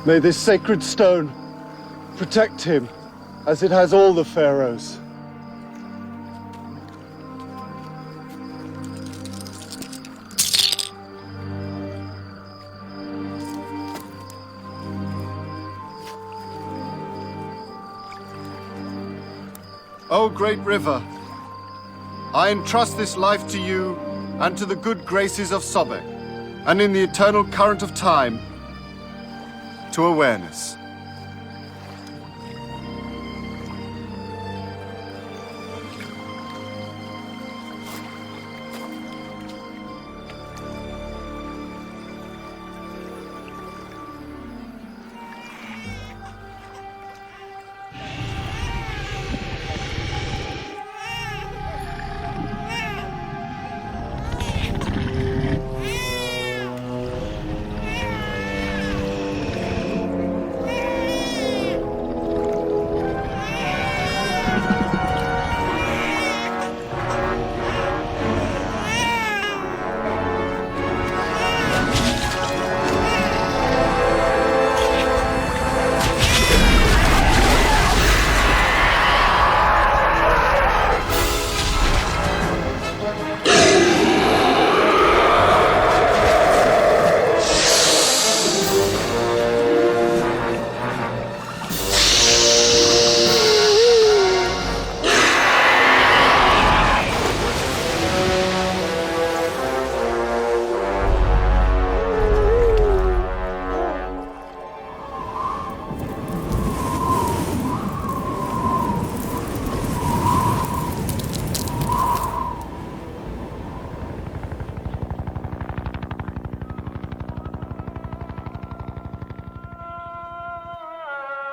May this sacred stone protect him, as it has all the pharaohs. O great river, I entrust this life to you and to the good graces of Sobek, and in the eternal current of time, to awareness.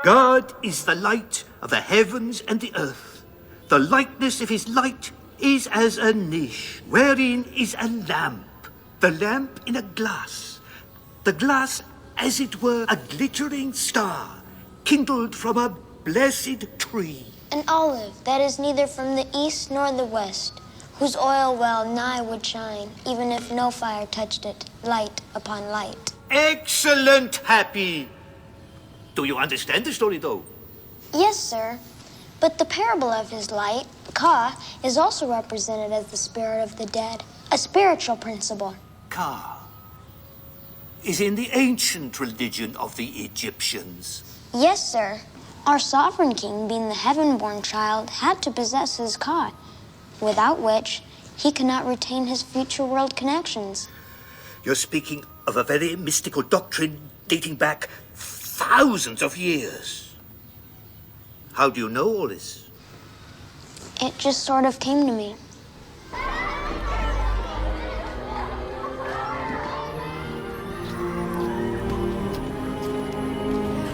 God is the light of the heavens and the earth. The likeness of his light is as a niche, wherein is a lamp. The lamp in a glass. The glass, as it were, a glittering star, kindled from a blessed tree. An olive that is neither from the east nor the west, whose oil well nigh would shine, even if no fire touched it, light upon light. Excellent, Happy. Do you understand the story, though? Yes, sir. But the parable of his light, Ka, is also represented as the spirit of the dead, a spiritual principle. Ka is in the ancient religion of the Egyptians. Yes, sir. Our sovereign king, being the heaven-born child, had to possess his Ka, without which he cannot retain his future world connections. You're speaking of a very mystical doctrine dating back thousands of years. How do you know all this? It just sort of came to me.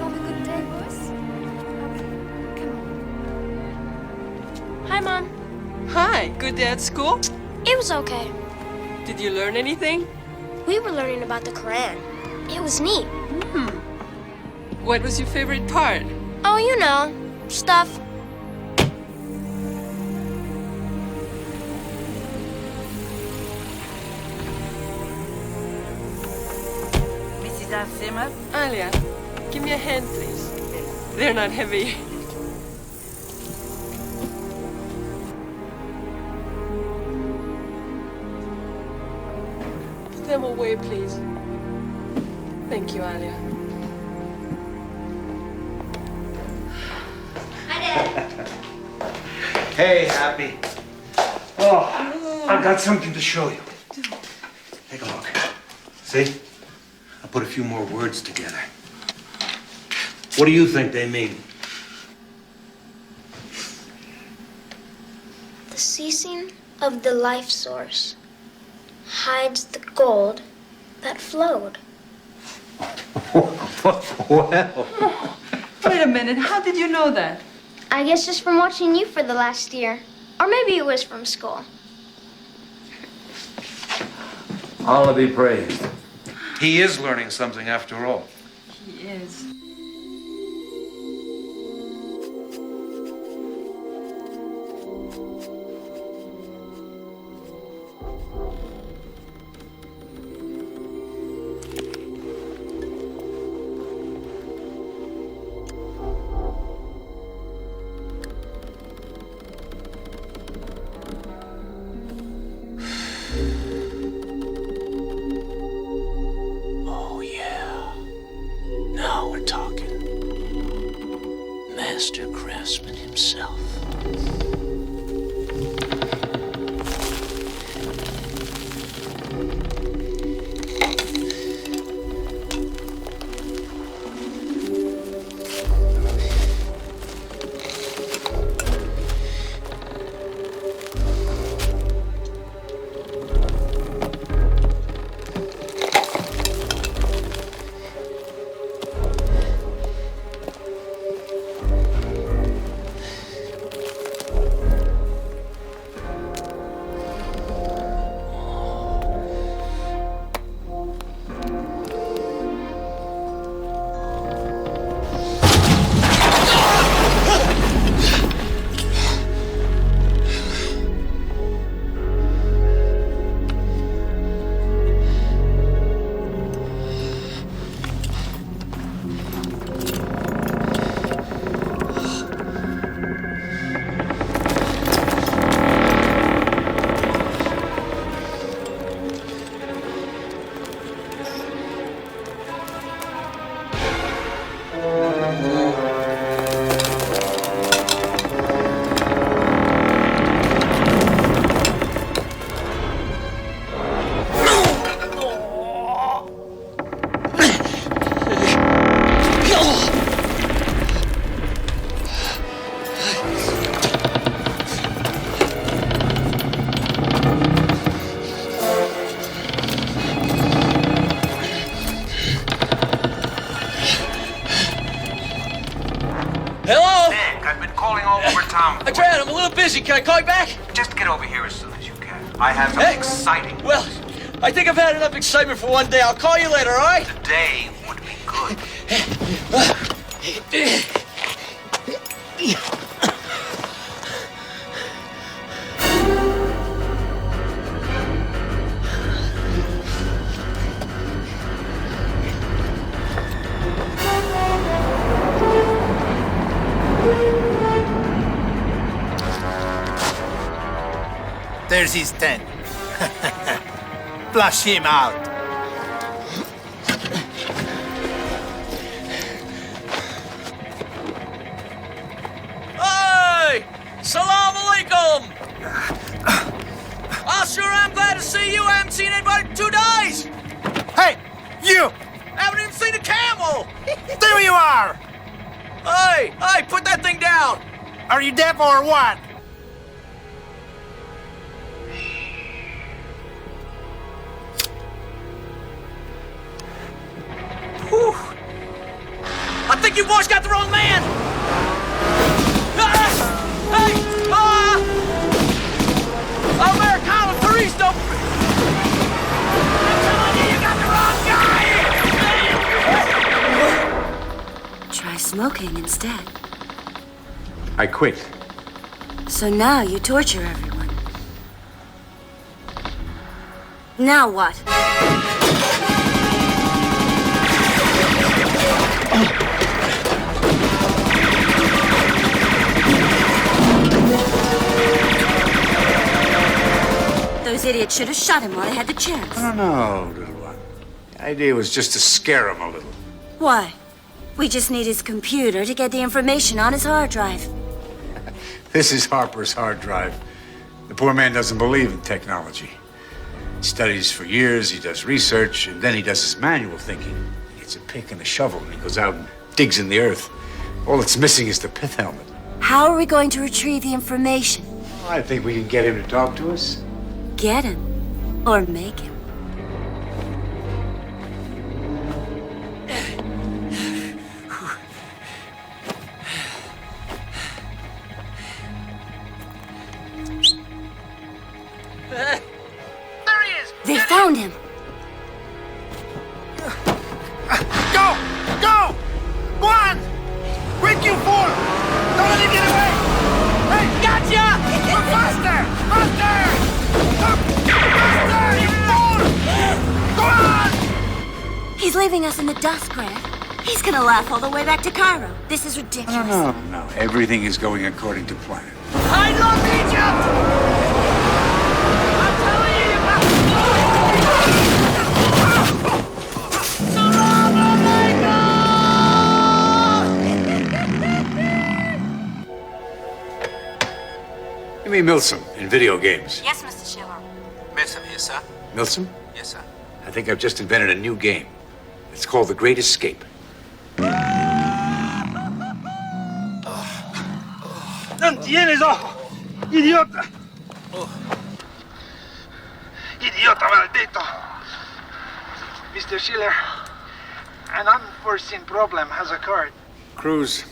Have a good day, boys. Come on. Hi, Mom. Hi, good day at school? It was okay. Did you learn anything? We were learning about the Quran. It was neat. What was your favorite part? Oh, you know, stuff. Mrs. Alzheimer? Alia, give me a hand, please. They're not heavy. Put them away, please. Thank you, Alia. Hey, Happy. Oh, I've got something to show you. Take a look. See? I put a few more words together. What do you think they mean? The ceasing of the life source hides the gold that flowed. Well, Wait a minute, how did you know that? I guess just from watching you for the last year. Or maybe it was from school. Allah be praised. He is learning something after all. He is. master craftsman himself. I'm a little busy. Can I call you back? Just get over here as soon as you can. I have something exciting. Well, I think I've had enough excitement for one day. I'll call you later, all right? Today would be good. There's his tent. Flush him out. Hey! Salam alaikum! I sure am glad to see you. I haven't seen anybody in 2 days. Hey, you! I haven't even seen a camel. There you are! Hey, put that thing down. Are you deaf or what? Whew. I think you boys got the wrong man! Hey! Americano Turisto! I'm telling you, you got the wrong guy! Try smoking instead. I quit. So now you torture everyone. Now what? Those idiots should have shot him while they had the chance. No, little one. The idea was just to scare him a little. Why? We just need his computer to get the information on his hard drive. This is Harper's hard drive. The poor man doesn't believe in technology. He studies for years, he does research, and then he does his manual thinking. He gets a pick and a shovel, and he goes out and digs in the earth. All that's missing is the pith helmet. How are we going to retrieve the information? I think we can get him to talk to us. Get him. Or make him. There he is! They found him. Go! Go! Go on! Quick, you fool! Don't let him get away! Hey! Gotcha! Go faster! Faster! Faster, you fool! Go on! He's leaving us in the dust, Greg. He's gonna laugh all the way back to Cairo. This is ridiculous. No. Everything is going according to plan. I love Egypt! I'm telling you, you got Salam alaikum! Milsom in video games. Yes, Mr. Schiller. Milsom here, sir. Milsom? Yes, sir. I think I've just invented a new game. It's called The Great Escape. ¡No tienes ojo! ¡Idiota! ¡Idiota maldito! Mr. Schiller, an unforeseen problem has occurred. Cruz.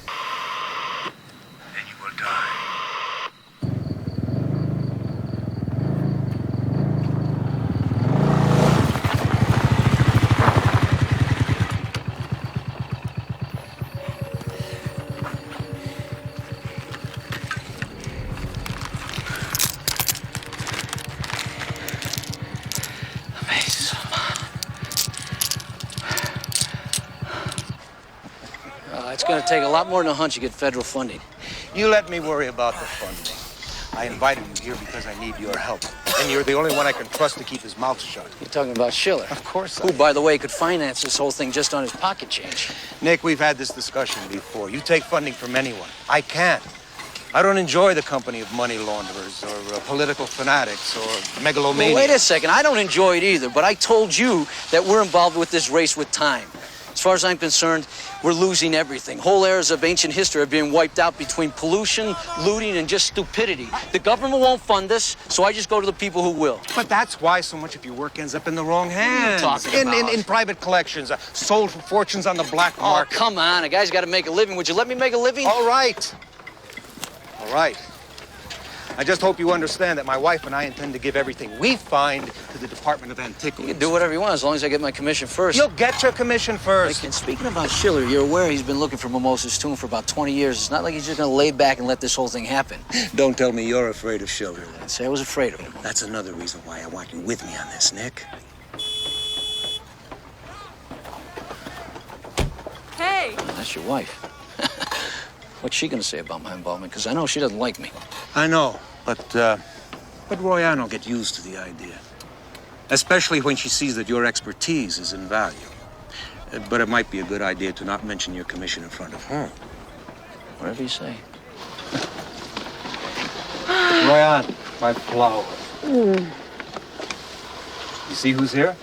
And you will die. It's going to take a lot more than a hunch to get federal funding. You let me worry about the funding. I invited you here because I need your help. And you're the only one I can trust to keep his mouth shut. You're talking about Schiller. Of course I Who, am. by the way, could finance this whole thing just on his pocket change. Nick, we've had this discussion before. You take funding from anyone. I can't. I don't enjoy the company of money launderers or political fanatics or megalomaniacs. Well, wait a second. I don't enjoy it either, but I told you that we're involved with this race with time. As far as I'm concerned, we're losing everything. Whole eras of ancient history are being wiped out between pollution, looting, and just stupidity. The government won't fund us, so I just go to the people who will. But that's why so much of your work ends up in the wrong hands. What are you talking about? In private collections, sold for fortunes on the black Oh, market. come on. A guy's got to make a living. Would you let me make a living? All right. All right. I just hope you understand that my wife and I intend to give everything we find to the Department of Antiquities. You can do whatever you want as long as I get my commission first. You'll get your commission first. And speaking about Schiller, you're aware he's been looking for Mimosa's tomb for about 20 years. It's not like he's just going to lay back and let this whole thing happen. Don't tell me you're afraid of Schiller. I'd say I was afraid of him. That's another reason why I want you with me on this, Nick. Hey! That's your wife. What's she going to say about my involvement? Because I know she doesn't like me. I know, but Royanne will get used to the idea. Especially when she sees that your expertise is in value. But it might be a good idea to not mention your commission in front of her. Whatever you say. Royanne, my flower. You see who's here?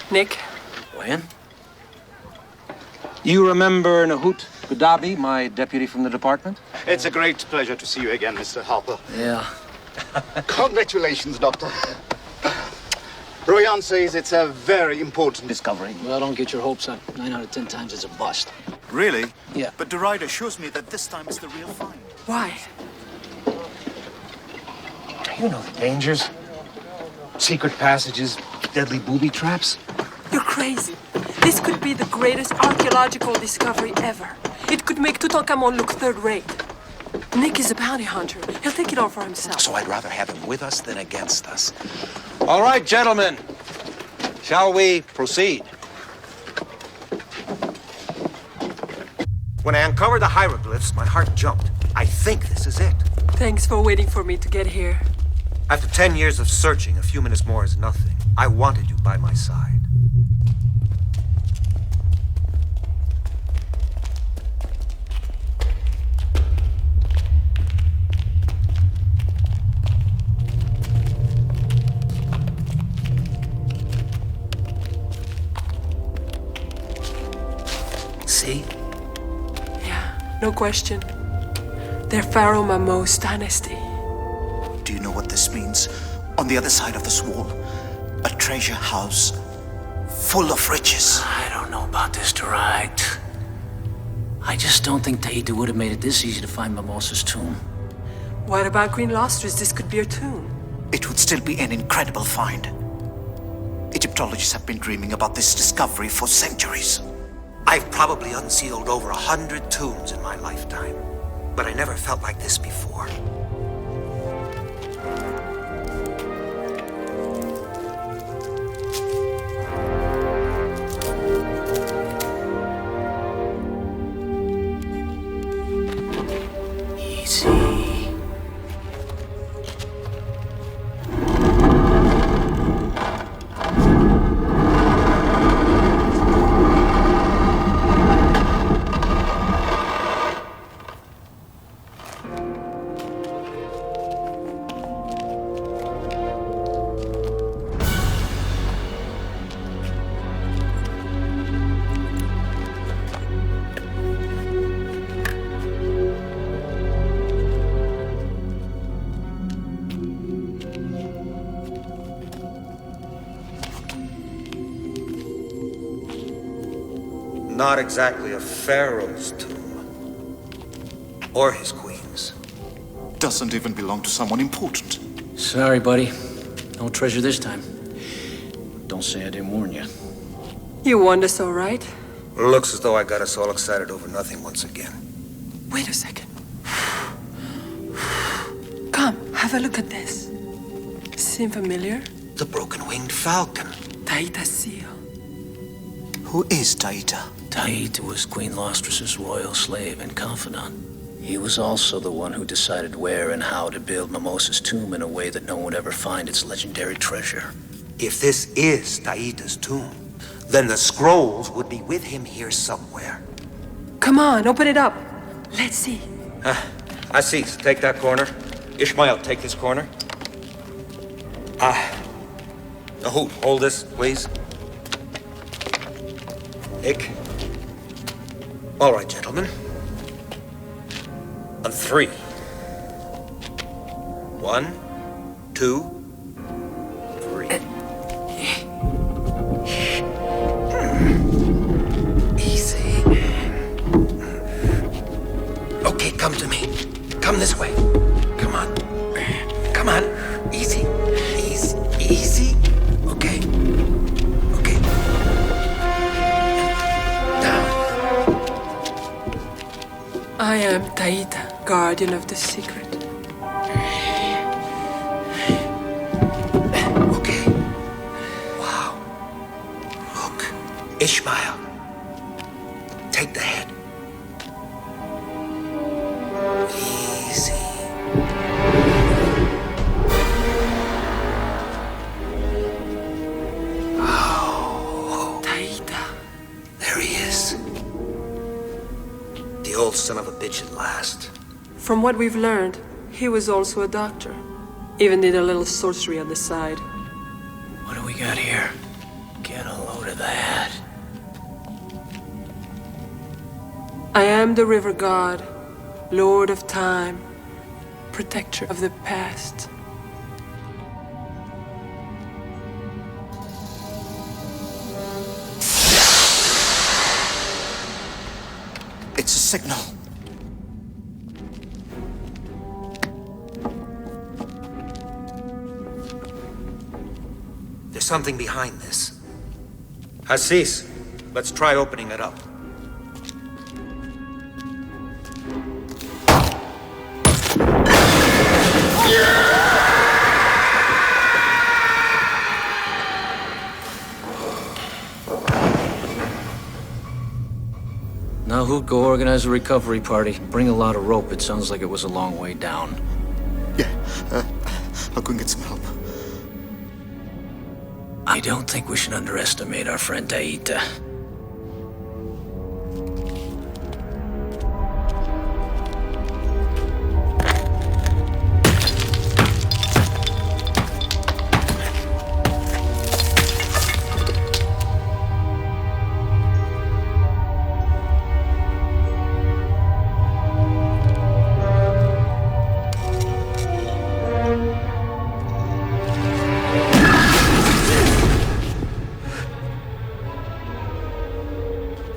Nick? When? You remember Nahut Gaddafi, my deputy from the department? It's a great pleasure to see you again, Mr. Harper. Yeah. Congratulations, Doctor. Royan says it's a very important discovery. Well, don't get your hopes up. 9 out of 10 times it's a bust. Really? Yeah. But Derrida assures me that this time is the real find. Why? You know the dangers. Secret passages, deadly booby traps. You're crazy. This could be the greatest archaeological discovery ever. It could make Tutankhamun look third-rate. Nick is a bounty hunter. He'll take it all for himself. So I'd rather have him with us than against us. All right, gentlemen. Shall we proceed? When I uncovered the hieroglyphs, my heart jumped. I think this is it. Thanks for waiting for me to get here. After 10 years of searching, a few minutes more is nothing. I wanted you by my side. See? Yeah, no question. They're Pharaoh Mamo's dynasty. Do you know what this means? On the other side of this wall, a treasure house full of riches. I don't know about this, Derrida. I just don't think Tahiti would have made it this easy to find Mimosa's tomb. What about Green Lustrous? This could be a tomb. It would still be an incredible find. Egyptologists have been dreaming about this discovery for centuries. I've probably unsealed over 100 tombs in my lifetime, but I never felt like this before. not exactly a pharaoh's tomb. Or his queen's. Doesn't even belong to someone important. Sorry, buddy. No treasure this time. Don't say I didn't warn you. You warned us all right. Looks as though I got us all excited over nothing once again. Wait a second. Come, have a look at this. Seem familiar? The broken-winged falcon. Taita's seal. Who is Taita? Taita was Queen Lostras's royal slave and confidant. He was also the one who decided where and how to build Mimosa's tomb in a way that no one would ever find its legendary treasure. If this is Taita's tomb, then the scrolls would be with him here somewhere. Come on, open it up. Let's see. Aziz, take that corner. Ishmael, take this corner. Hold this, please. Nick. All right, gentlemen. On 3. 1, 2, 3. Easy. Okay, come to me. Come this way. Come on. Come on. Easy. Easy. Easy. Okay. Okay. Down. I am Taita, guardian of the secret. Okay. Wow. Look. Ishmael. Take the head. Easy. Oh. Taita. There he is. The old son of a bitch at last. From what we've learned, he was also a doctor. Even did a little sorcery on the side. What do we got here? Get a load of that. I am the river god, lord of time, protector of the past. It's a signal. There's something behind this. Aziz, let's try opening it up. Now who'd go organize a recovery party? Bring a lot of rope. It sounds like it was a long way down. Yeah, I'll go and get some help. I don't think we should underestimate our friend Taita.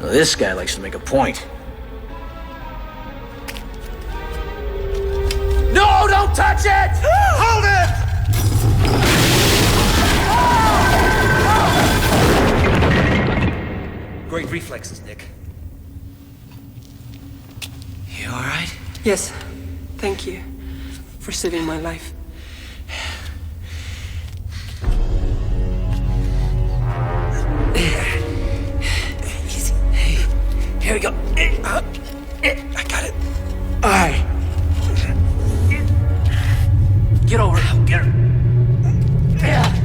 This guy likes to make a point. No, don't touch it! Hold it! Great reflexes, Nick. You all right? Yes, thank you for saving my life. Here we go. I got it. All right. Get over it. Get her.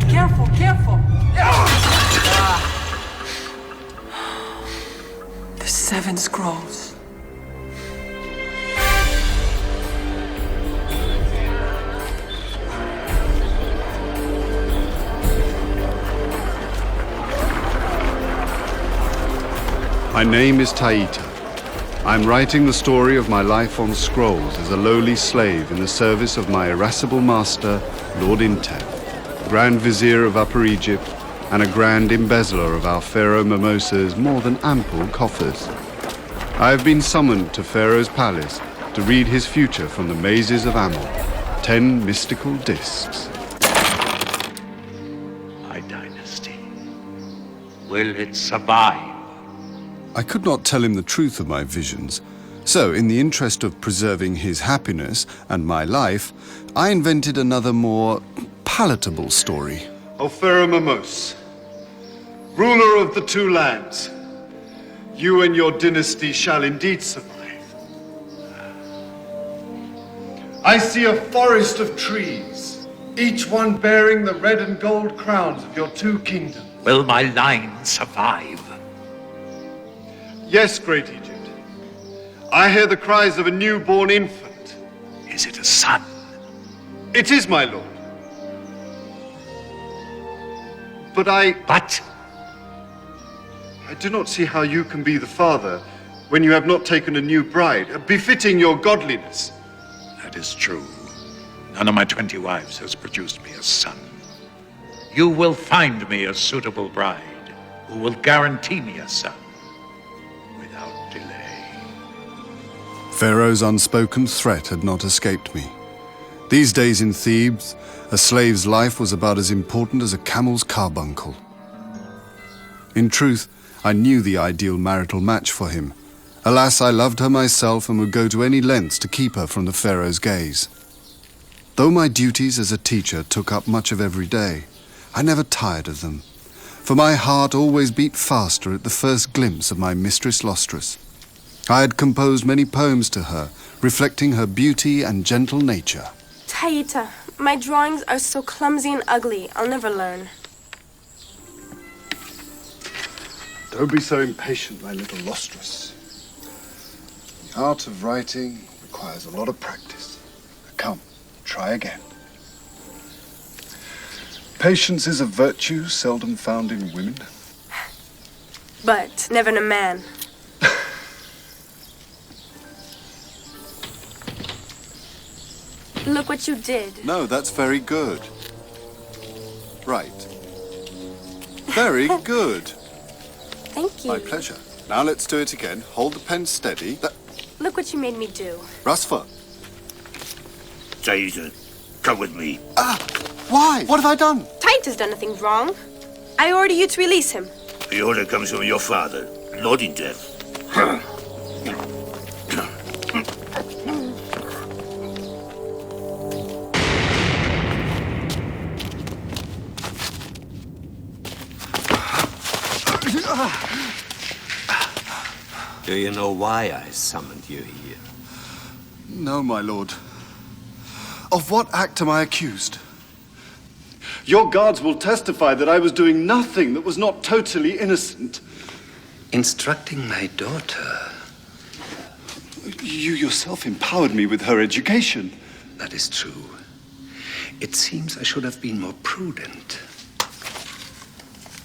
Careful, careful. The 7 scrolls. My name is Taita. I'm writing the story of my life on scrolls as a lowly slave in the service of my irascible master, Lord Intef, Grand Vizier of Upper Egypt, and a grand embezzler of our Pharaoh Mimosa's more than ample coffers. I have been summoned to Pharaoh's palace to read his future from the mazes of Ammon. 10 mystical discs. My dynasty. Will it survive? I could not tell him the truth of my visions, so in the interest of preserving his happiness and my life, I invented another more palatable story. O Pharaoh Mimose, ruler of the two lands, you and your dynasty shall indeed survive. I see a forest of trees, each one bearing the red and gold crowns of your two kingdoms. Will my line survive? Yes, great Egypt. I hear the cries of a newborn infant. Is it a son? It is, my lord. But I do not see how you can be the father when you have not taken a new bride, befitting your godliness. That is true. None of my 20 wives has produced me a son. You will find me a suitable bride who will guarantee me a son without delay. Pharaoh's unspoken threat had not escaped me. These days in Thebes, a slave's life was about as important as a camel's carbuncle. In truth, I knew the ideal marital match for him. Alas, I loved her myself and would go to any lengths to keep her from the Pharaoh's gaze. Though my duties as a teacher took up much of every day, I never tired of them, for my heart always beat faster at the first glimpse of my mistress Lostrous. I had composed many poems to her, reflecting her beauty and gentle nature. Taita, my drawings are so clumsy and ugly, I'll never learn. Don't be so impatient, my little Lostrous. The art of writing requires a lot of practice. Come, try again. Patience is a virtue seldom found in women. But never in a man. Look what you did. No, that's very good. Right. Very good. Thank you. My pleasure. Now let's do it again. Hold the pen steady. Look what you made me do. Rasfa. Taita, come with me. Why? What have I done? Taita's done nothing wrong. I order you to release him. The order comes from your father, Lord in death. Do you know why I summoned you here? No, my lord. Of what act am I accused? Your guards will testify that I was doing nothing that was not totally innocent. Instructing my daughter. You yourself empowered me with her education. That is true. It seems I should have been more prudent.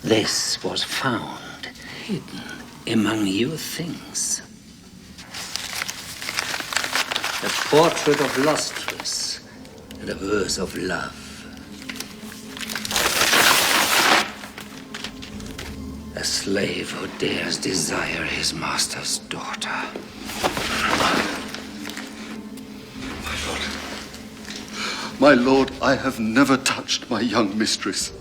This was found hidden among your things. A portrait of Lustrous and a verse of love. A slave who dares desire his master's daughter. My lord, I have never touched my young mistress,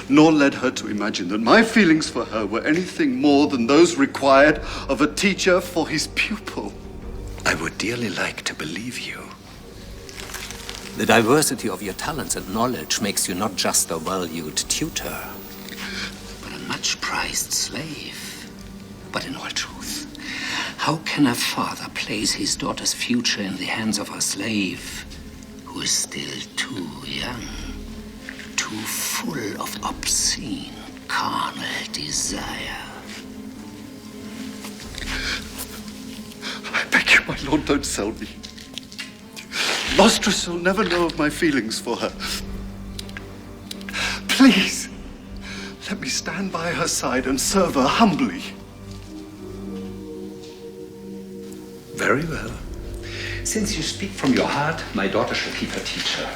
nor led her to imagine that my feelings for her were anything more than those required of a teacher for his pupil. I would dearly like to believe you. The diversity of your talents and knowledge makes you not just a valued tutor, but a much-prized slave. But in all truth, how can a father place his daughter's future in the hands of a slave who is still too young, too full of obscene, carnal desire? I beg you, my lord, don't sell me. Lustrous will never know of my feelings for her. Please, let me stand by her side and serve her humbly. Very well. Since you speak from your heart, my daughter shall keep her teacher.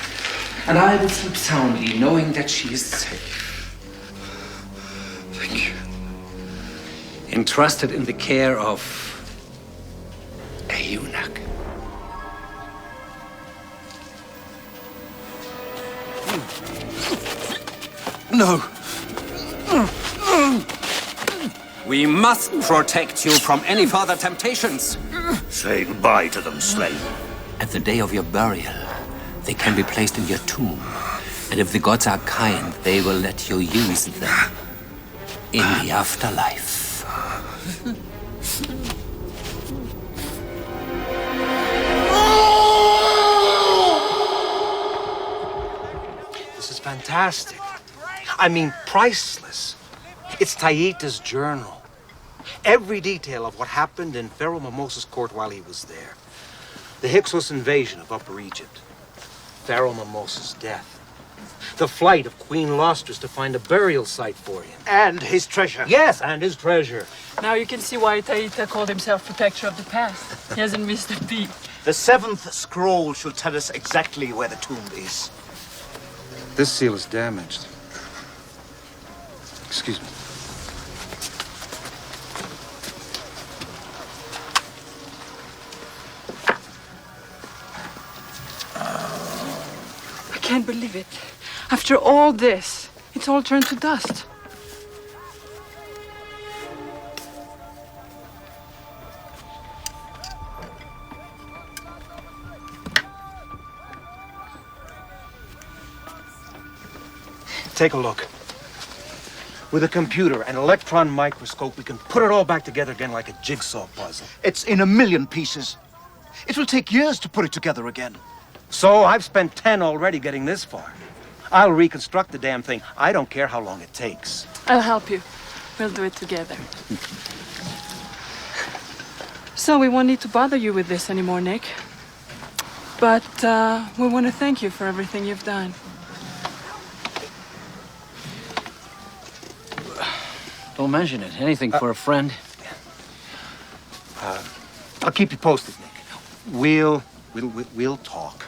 And I will sleep soundly, knowing that she is safe. entrusted in the care of a eunuch. No. We must protect you from any further temptations. Say goodbye to them, slave. At the day of your burial, they can be placed in your tomb. And if the gods are kind, they will let you use them in the afterlife. This is fantastic. I mean, priceless. It's Taita's journal. Every detail of what happened in Pharaoh Mimosa's court while he was there. The Hyksos invasion of Upper Egypt. Pharaoh Mimosa's death. The flight of Queen Lustrous to find a burial site for him. And his treasure. Yes, and his treasure. Now you can see why Taita called himself protector of the past. He hasn't missed a beat. The 7th scroll shall tell us exactly where the tomb is. This seal is damaged. Excuse me. I can't believe it. After all this, it's all turned to dust. Take a look. With a computer and electron microscope, we can put it all back together again like a jigsaw puzzle. It's in a million pieces. It will take years to put it together again. So I've spent 10 already getting this far. I'll reconstruct the damn thing. I don't care how long it takes. I'll help you. We'll do it together. So we won't need to bother you with this anymore, Nick. But we want to thank you for everything you've done. Don't mention it. Anything for a friend. I'll keep you posted, Nick. We'll talk.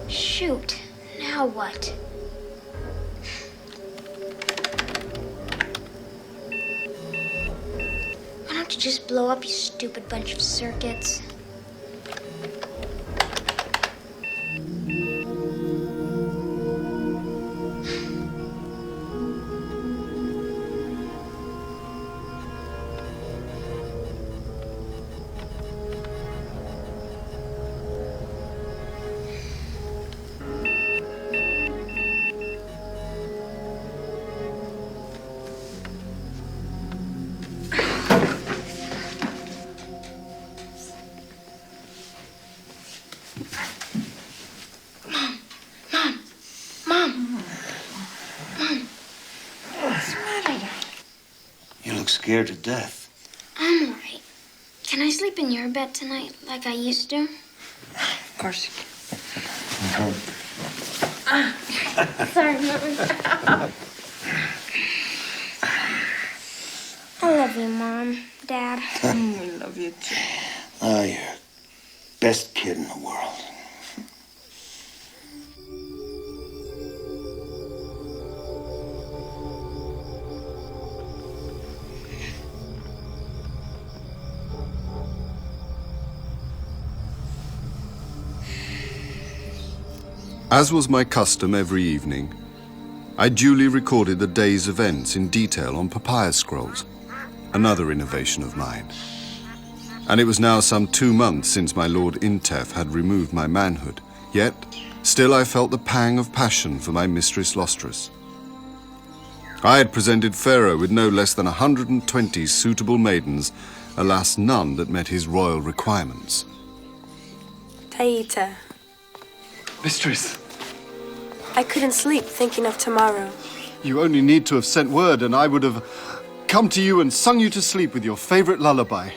Shoot. Now what? Why don't you just blow up, you stupid bunch of circuits? Scared to death. I'm all right. Can I sleep in your bed tonight like I used to? Of course you can. Sorry, Mom. I love you, Mom, Dad. We love you too. Oh, you're best kid in the world. As was my custom every evening, I duly recorded the day's events in detail on papyrus scrolls, another innovation of mine. and it was now some 2 months since my Lord Intef had removed my manhood. Yet, still I felt the pang of passion for my mistress Lostrus. I had presented Pharaoh with no less than 120 suitable maidens, alas, none that met his royal requirements. Taita, Mistress, I couldn't sleep thinking of tomorrow. you only need to have sent word and I would have come to you and sung you to sleep with your favorite lullaby.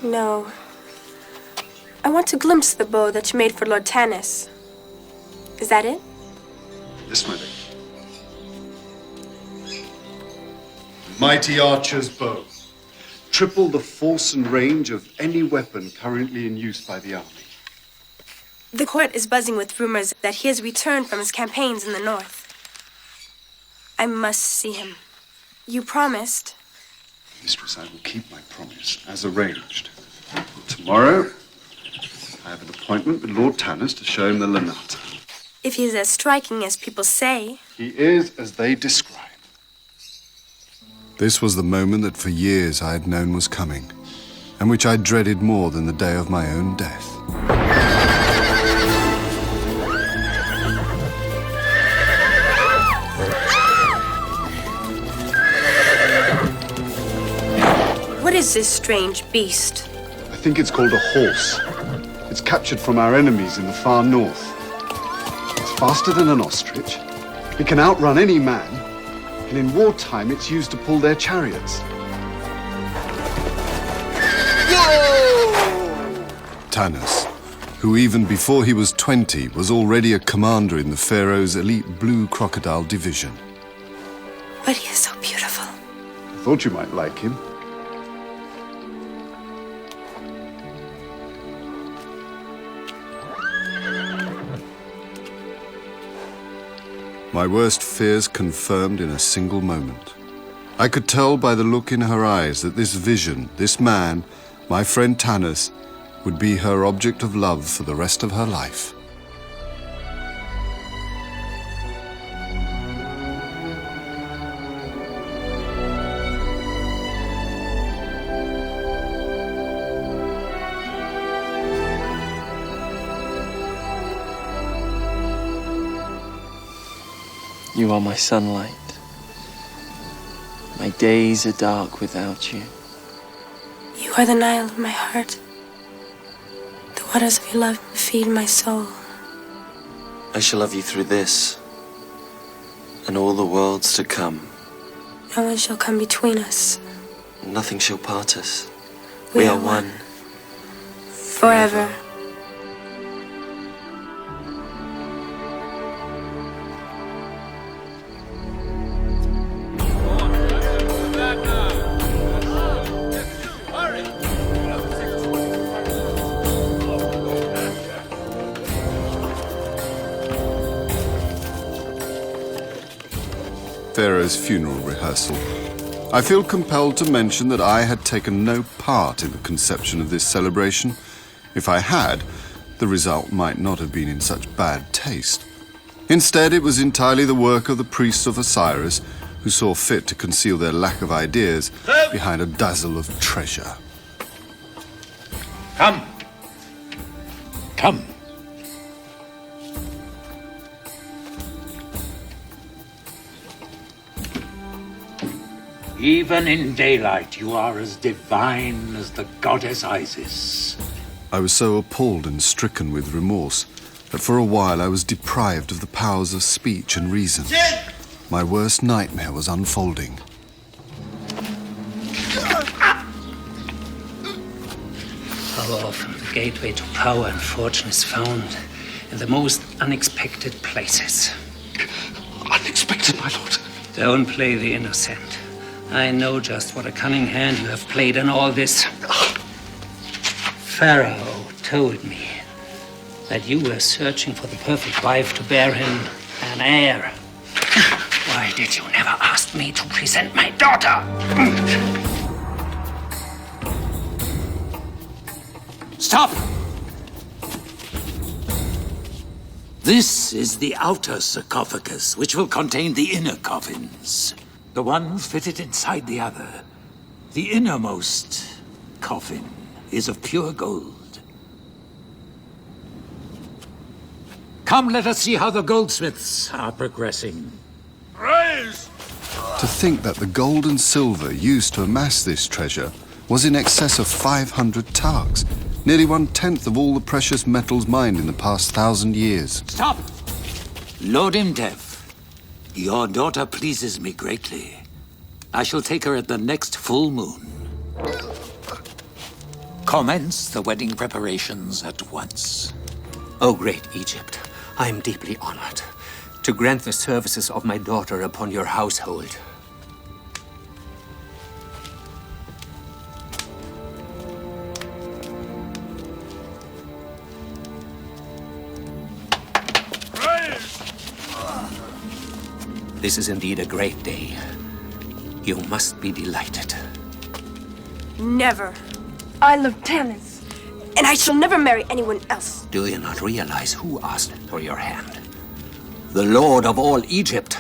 No. I want to glimpse the bow that you made for Lord Tanis. Is that it? This, my lady. Mighty archer's bow. Triple the force and range of any weapon currently in use by the army. The court is buzzing with rumors that he has returned from his campaigns in the north. I must see him. You promised. Mistress, I will keep my promise, as arranged. Tomorrow, I have an appointment with Lord Tanis to show him the Lanata. If he is as striking as people say. He is as they describe. This was the moment that for years I had known was coming, and which I dreaded more than the day of my own death. What is this strange beast? I think it's called a horse. It's captured from our enemies in the far north. It's faster than an ostrich. It can outrun any man. And in wartime, it's used to pull their chariots. Tanis, who even before he was 20 was already a commander in the Pharaoh's elite blue crocodile division. But he is so beautiful. I thought you might like him. My worst fears confirmed in a single moment. I could tell by the look in her eyes that this vision, this man, my friend Tanis, would be her object of love for the rest of her life. You are my sunlight. My days are dark without you. You are the Nile of my heart. The waters of your love feed my soul. I shall love you through this and all the worlds to come. No one shall come between us. Nothing shall part us. We are one. Forever. Pharaoh's funeral rehearsal. I feel compelled to mention that I had taken no part in the conception of this celebration. If I had, the result might not have been in such bad taste. Instead, it was entirely the work of the priests of Osiris, who saw fit to conceal their lack of ideas behind a dazzle of treasure. Come. Come. Even in daylight, you are as divine as the goddess Isis. I was so appalled and stricken with remorse that for a while I was deprived of the powers of speech and reason. My worst nightmare was unfolding. How often the gateway to power and fortune is found in the most unexpected places. Unexpected, my lord. Don't play the innocent. I know just what a cunning hand you have played in all this. Pharaoh told me that you were searching for the perfect wife to bear him an heir. Why did you never ask me to present my daughter? Stop! This is the outer sarcophagus, which will contain the inner coffins. The one fitted inside the other. The innermost coffin is of pure gold. Come, let us see how the goldsmiths are progressing. To think that the gold and silver used to amass this treasure was in excess of 500 tarks, nearly 1/10 of all the precious metals mined in the past 1,000 years. Stop! Lord Imdev, your daughter pleases me greatly. I shall take her at the next full moon. Commence the wedding preparations at once. O great Egypt, I am deeply honored to grant the services of my daughter upon your household. This is indeed a great day. You must be delighted. Never. I love tennis. And I shall never marry anyone else. Do you not realize who asked for your hand? The Lord of all Egypt.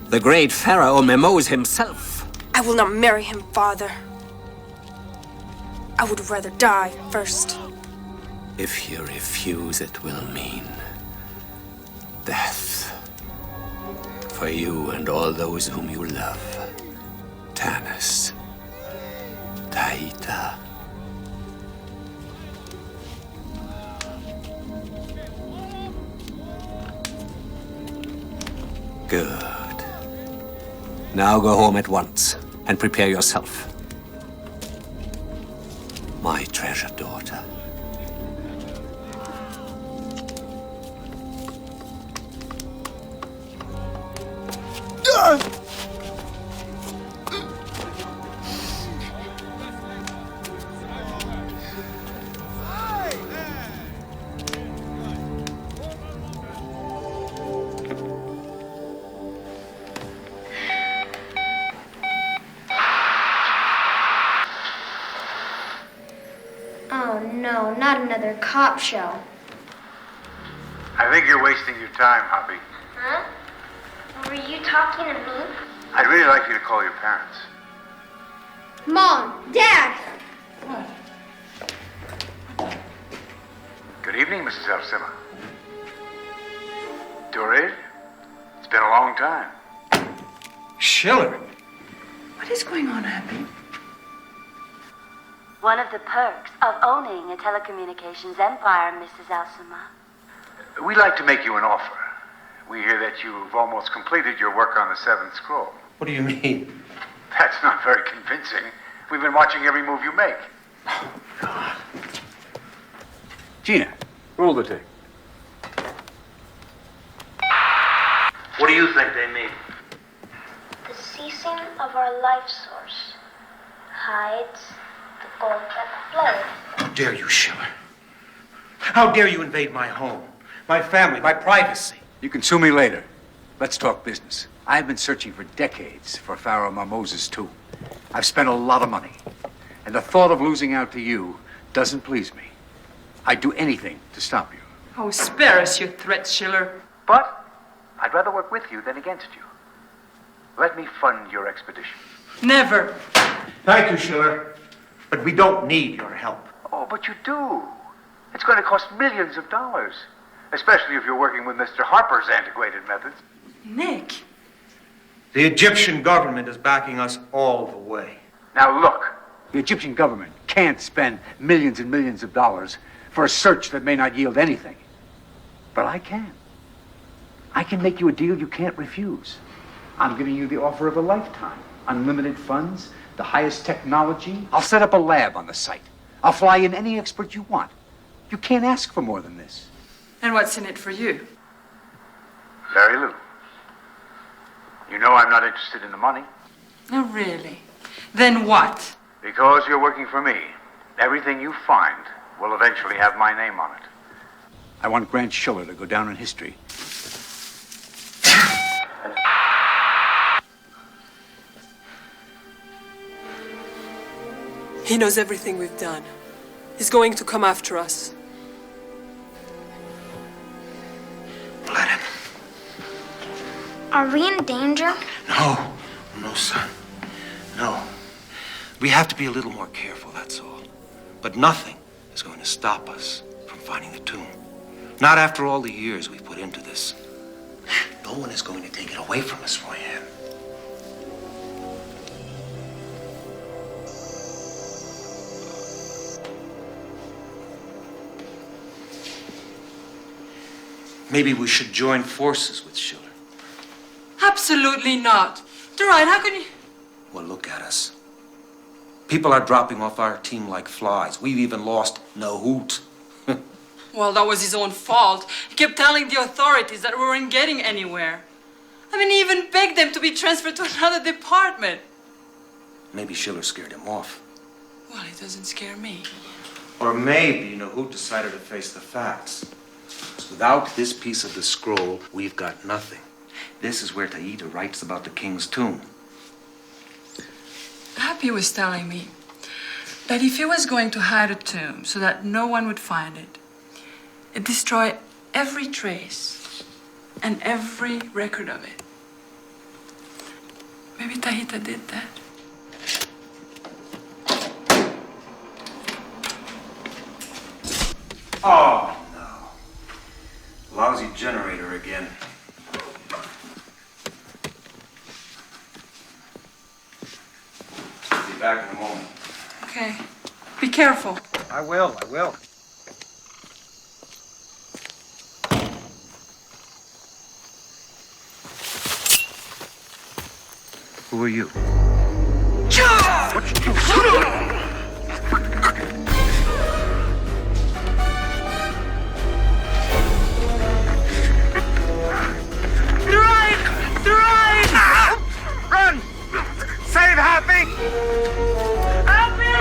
The great Pharaoh Memoes himself. I will not marry him, father. I would rather die first. If you refuse, it will mean death. For you and all those whom you love. Tanis. Taita. Good. Now go home at once and prepare yourself. My treasured daughter. Oh no, not another cop show. I think you're wasting your time, Hoppy. Huh? Were you talking to me? I'd really like you to call your parents. Mom, Dad! Good evening, Mrs. Elsima. Dorid, it's been a long time. Schiller? What is going on, Abby? One of the perks of owning a telecommunications empire, Mrs. Elsima. We'd like to make you an offer. We hear that you've almost completed your work on the Seventh Scroll. What do you mean? That's not very convincing. We've been watching every move you make. Gina, roll the tape. What do you think they mean? The ceasing of our life source hides the gold that flowed. How dare you, Schiller? How dare you invade my home, my family, my privacy? You can sue me later. Let's talk business. I've been searching for decades for Pharaoh Moses' tomb. I've spent a lot of money. And the thought of losing out to you doesn't please me. I'd do anything to stop you. Oh, spare us your threats, Schiller. But I'd rather work with you than against you. Let me fund your expedition. Never. Thank you, Schiller. But we don't need your help. Oh, but you do. It's going to cost millions of dollars. Especially if you're working with Mr. Harper's antiquated methods. Nick. The Egyptian government is backing us all the way. Now look, the Egyptian government can't spend millions and millions of dollars for a search that may not yield anything. But I can. I can make you a deal you can't refuse. I'm giving you the offer of a lifetime. Unlimited funds, the highest technology. I'll set up a lab on the site. I'll fly in any expert you want. You can't ask for more than this. And what's in it for you? Very little. You know I'm not interested in the money. Oh, really? Then what? Because you're working for me, everything you find will eventually have my name on it. I want Grant Schiller to go down in history. He knows everything we've done. He's going to come after us. Let him. Are we in danger? No. No, son. No. We have to be a little more careful, that's all. But nothing is going to stop us from finding the tomb. Not after all the years we've put into this. No one is going to take it away from us, Royan. Maybe we should join forces with Schiller. Absolutely not. Durant, how can you... Well, look at us. People are dropping off our team like flies. We've even lost Nahoot. Well, that was his own fault. He kept telling the authorities that we weren't getting anywhere. I mean, he even begged them to be transferred to another department. Maybe Schiller scared him off. Well, it doesn't scare me. Or maybe Nahoot decided to face the facts. Without this piece of the scroll, we've got nothing. This is where Taita writes about the king's tomb. Happy was telling me that if he was going to hide a tomb so that no one would find it, it'd destroy every trace and every record of it. Maybe Taita did that. Oh, no. Lousy generator again. I'll be back in a moment. Okay. Be careful. I will. Who are you? Run! Save Happy! Happy!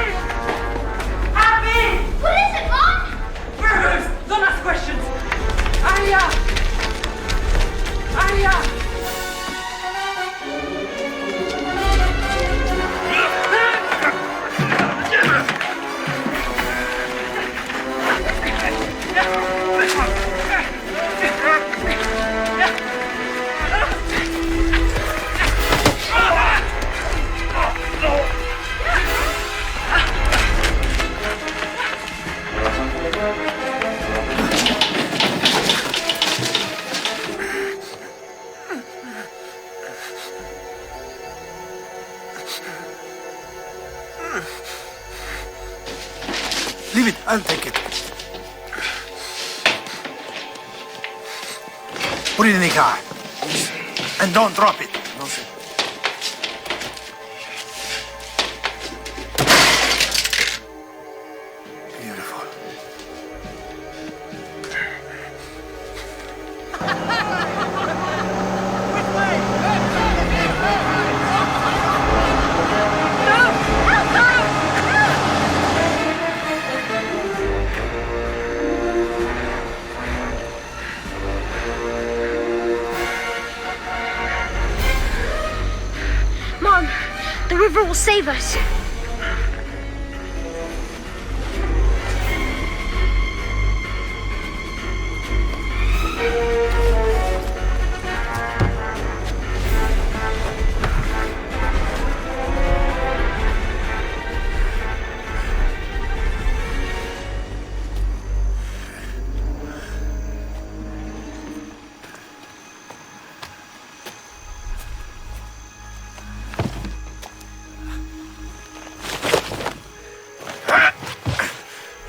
Happy! What is it, Mom? Burgers! Don't ask questions! Aria! Aria! Leave it, I'll take it. Put it in the car. And don't drop it. No, sir. Beautiful. Mom, the river will save us.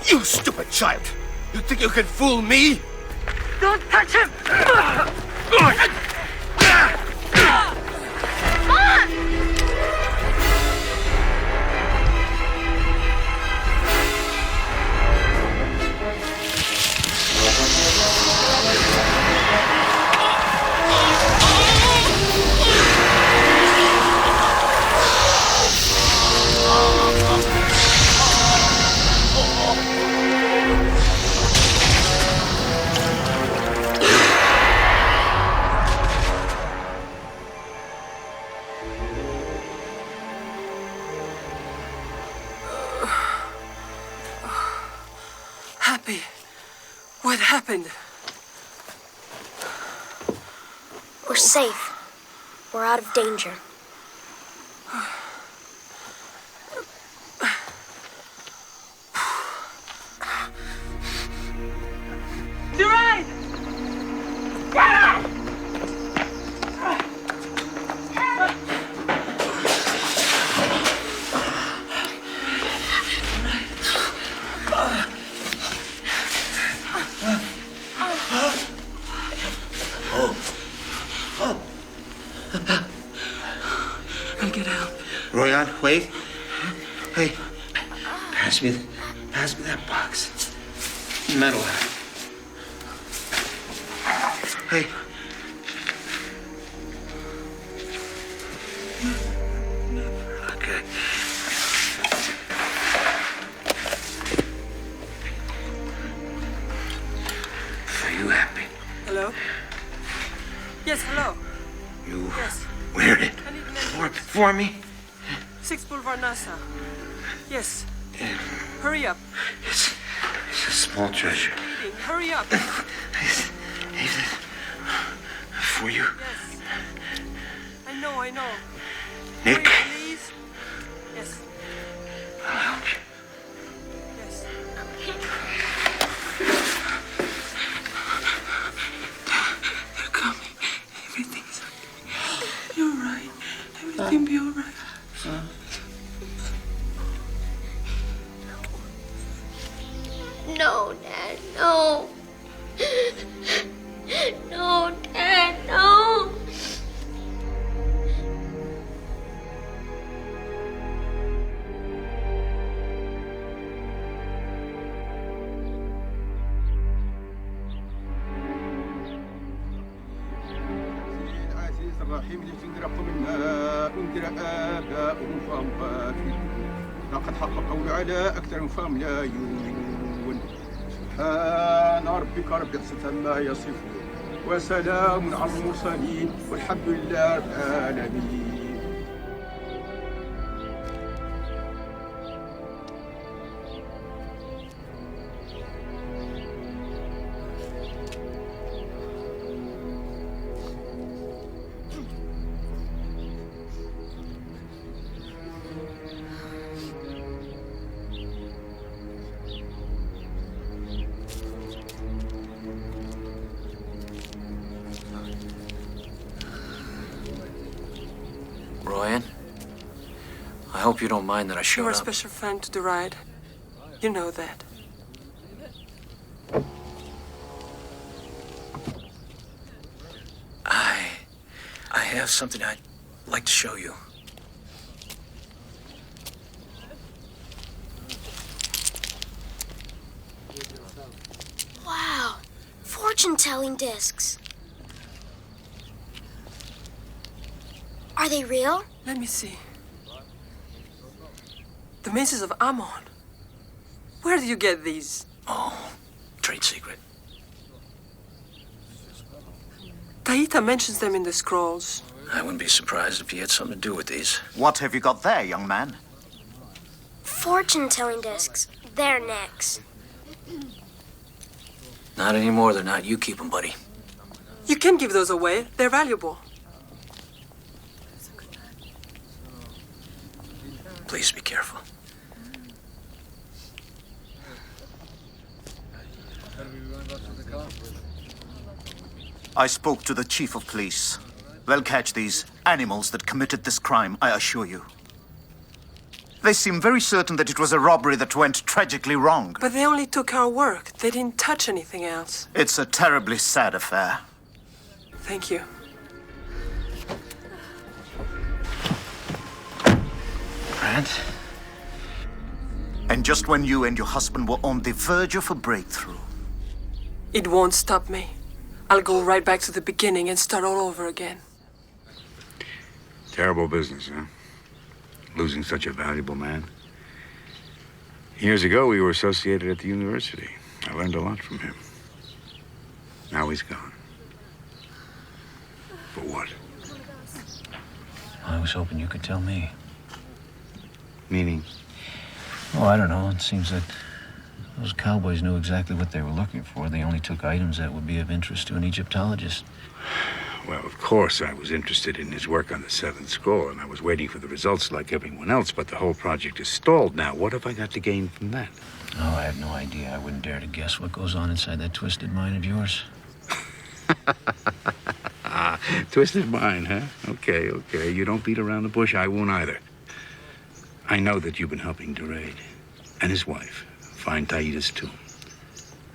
You stupid child! You think you can fool me? Don't touch him! Happy. What happened? We're safe. We're out of danger. Wait. Hey, pass me that box. Metal. Hey. Okay. Are you happy? Hello? Yes, hello. You Yes. wear it I need an entrance. for me? 6 Boulevard Nassau. Yes. Hurry up. It's a small treasure. Waiting. Hurry up. For you. Yes. I know. Nick. Hurry, please. Yes. I'll help you. Yes. They're coming. Everything's okay. You're right. Everything be all right. No, Dad, no. No, Dad, no. العزيز الرحيم اللي تنقرا قبلنا انذر آباؤهم فهم غافلون لقد حق القول على أكثر فهم لا يؤمنون سبحان ربك رب العزة عما يصفون وسلام على المرسلين والحمد لله رب العالمين. Ryan, I hope you don't mind that I showed You're a up. special friend to the ride. You know that. I have something I'd like to show you. Wow. Fortune-telling discs. Are they real? Let me see. The mazes of Ammon. Where do you get these? Oh, trade secret. Taita mentions them in the scrolls. I wouldn't be surprised if you had something to do with these. What have you got there, young man? Fortune-telling discs. They're next. Not anymore, they're not. You keep them, buddy. You can give those away. They're valuable. Please be careful. I spoke to the chief of police. They'll catch these animals that committed this crime, I assure you. They seem very certain that it was a robbery that went tragically wrong. But they only took our work. They didn't touch anything else. It's a terribly sad affair. Thank you. Grant? And just when you and your husband were on the verge of a breakthrough. It won't stop me. I'll go right back to the beginning and start all over again. Terrible business, huh? Losing such a valuable man. Years ago, we were associated at the university. I learned a lot from him. Now he's gone. For what? I was hoping you could tell me. Meaning? Oh, I don't know. It seems that those cowboys knew exactly what they were looking for. They only took items that would be of interest to an Egyptologist. Well, of course, I was interested in his work on the seventh scroll, and I was waiting for the results like everyone else, but the whole project is stalled now. What have I got to gain from that? Oh, I have no idea. I wouldn't dare to guess what goes on inside that twisted mind of yours. Twisted mind, huh? Okay. You don't beat around the bush. I won't either. I know that you've been helping Durade and his wife find Taida's tomb.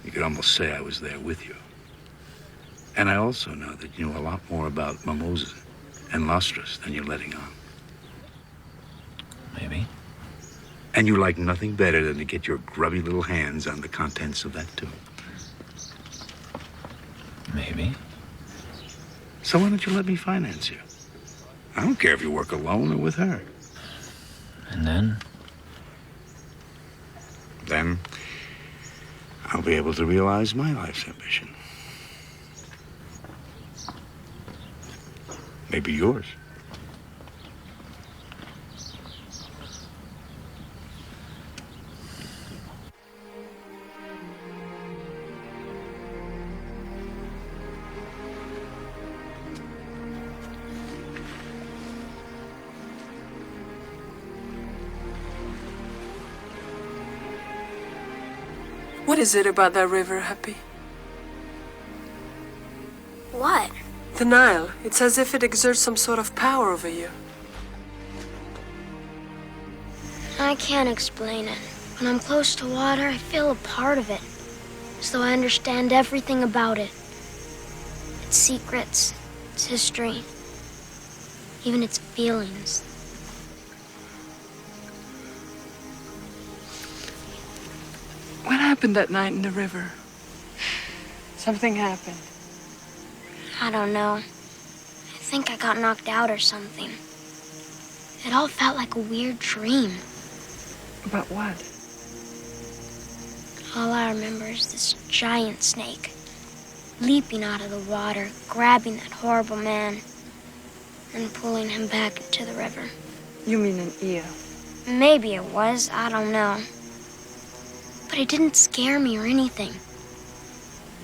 You could almost say I was there with you. And I also know that you know a lot more about Mimosa and Lostras than you're letting on. Maybe. And you like nothing better than to get your grubby little hands on the contents of that tomb. Maybe. So why don't you let me finance you? I don't care if you work alone or with her. And then? Then I'll be able to realize my life's ambition. Maybe yours. What is it about that river, Happy? What? The Nile. It's as if it exerts some sort of power over you. I can't explain it. When I'm close to water, I feel a part of it. As though I understand everything about it. Its secrets, its history, even its feelings. What happened that night in the river? Something happened. I don't know. I think I got knocked out or something. It all felt like a weird dream. About what? All I remember is this giant snake leaping out of the water, grabbing that horrible man, and pulling him back into the river. You mean an eel? Maybe it was, I don't know. But it didn't scare me or anything.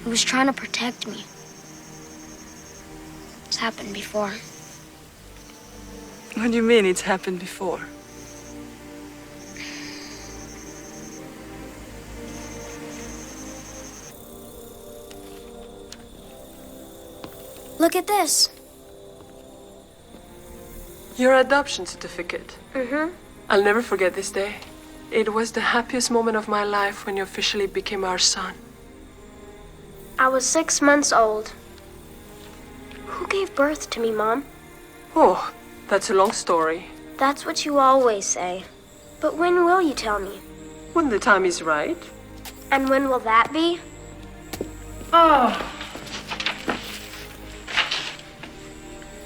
It was trying to protect me. It's happened before. What do you mean it's happened before? Look at this. Your adoption certificate. Mm-hmm. I'll never forget this day. It was the happiest moment of my life when you officially became our son. I was 6 months old. Who gave birth to me, Mom? Oh, that's a long story. That's what you always say. But when will you tell me? When the time is right. And when will that be? Oh.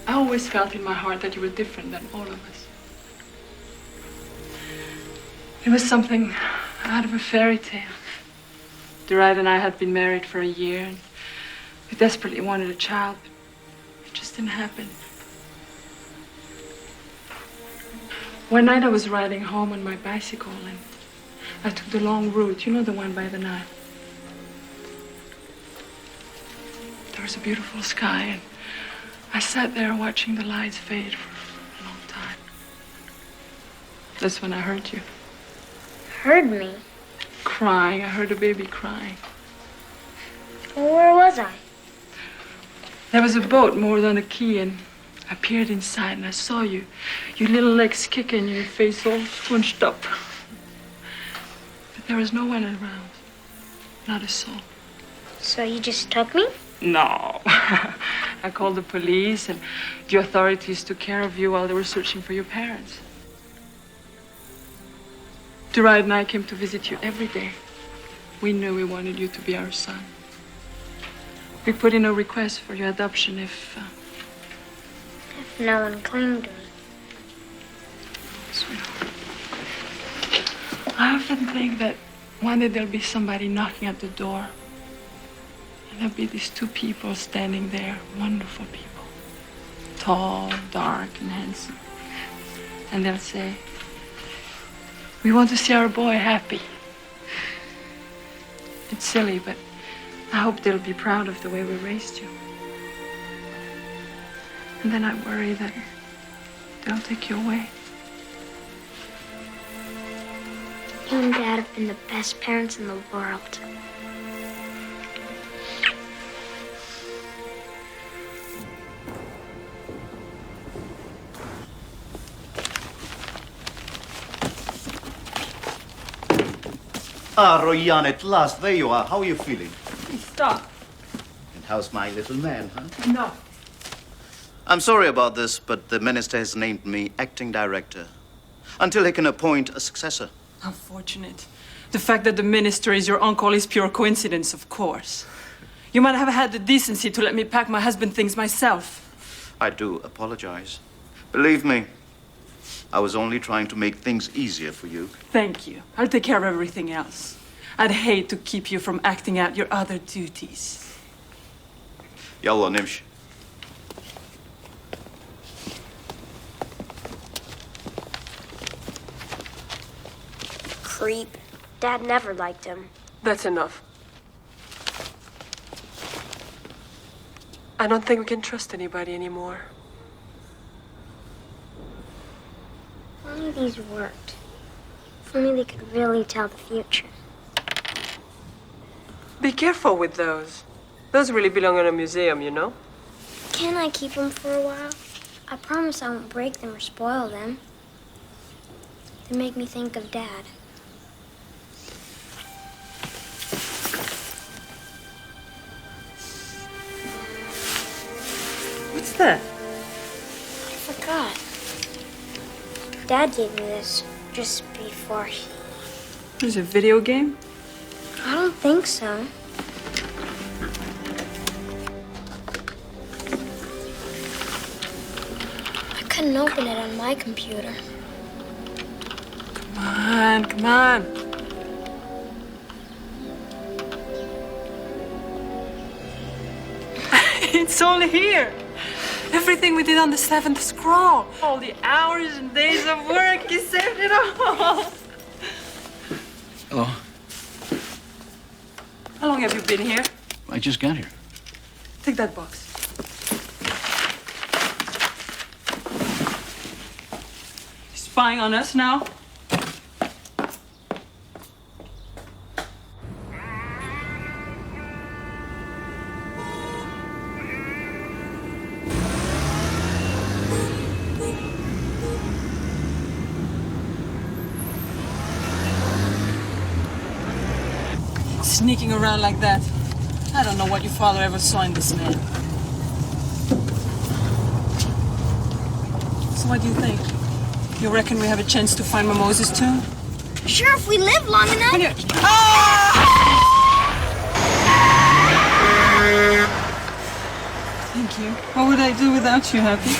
I always felt in my heart that you were different than all of us. It was something out of a fairy tale. Deride and I had been married for a year, and we desperately wanted a child, but it just didn't happen. One night I was riding home on my bicycle, and I took the long route, you know, the one by the Nile. There was a beautiful sky, and I sat there watching the lights fade for a long time. That's when I heard you. Heard me? Crying. I heard a baby crying. Well, where was I? There was a boat moored on a quay, and I peered inside and I saw you. Your little legs kicking, your face all scrunched up. But there was no one around. Not a soul. So you just took me? No. I called the police, and the authorities took care of you while they were searching for your parents. Deride and I came to visit you every day. We knew we wanted you to be our son. We put in a request for your adoption if no one claimed me. Sweetheart, I often think that one day there'll be somebody knocking at the door. And there'll be these two people standing there, wonderful people. Tall, dark, and handsome. And they'll say, "We want to see our boy happy." It's silly, but I hope they'll be proud of the way we raised you. And then I worry that they'll take you away. You and Dad have been the best parents in the world. Ah, Royan, at last, there you are. How are you feeling? Stop. And how's my little man, huh? No. I'm sorry about this, but the minister has named me acting director. until he can appoint a successor. How fortunate. The fact that the minister is your uncle is pure coincidence, of course. You might have had the decency to let me pack my husband things myself. I do apologize. Believe me, I was only trying to make things easier for you. Thank you. I'll take care of everything else. I'd hate to keep you from acting out your other duties. Yalla nimsh. Creep. Dad never liked him. That's enough. I don't think we can trust anybody anymore. If only these worked. If only they could really tell the future. Be careful with those. Those really belong in a museum, you know? Can I keep them for a while? I promise I won't break them or spoil them. They make me think of Dad. What's that? I forgot. Dad gave me this just before he... Is it a video game? I don't think so. I couldn't open it on my computer. Come on, come on. It's all here. Everything we did on the 7th scroll. All the hours and days of work, you saved it all. Hello. How long have you been here? I just got here. Take that box. You spying on us now? Sneaking around like that. I don't know what your father ever saw in this man. So what do you think? You reckon we have a chance to find Mimosas tomb? Sure, if we live long enough. Thank you. What would I do without you, Happy?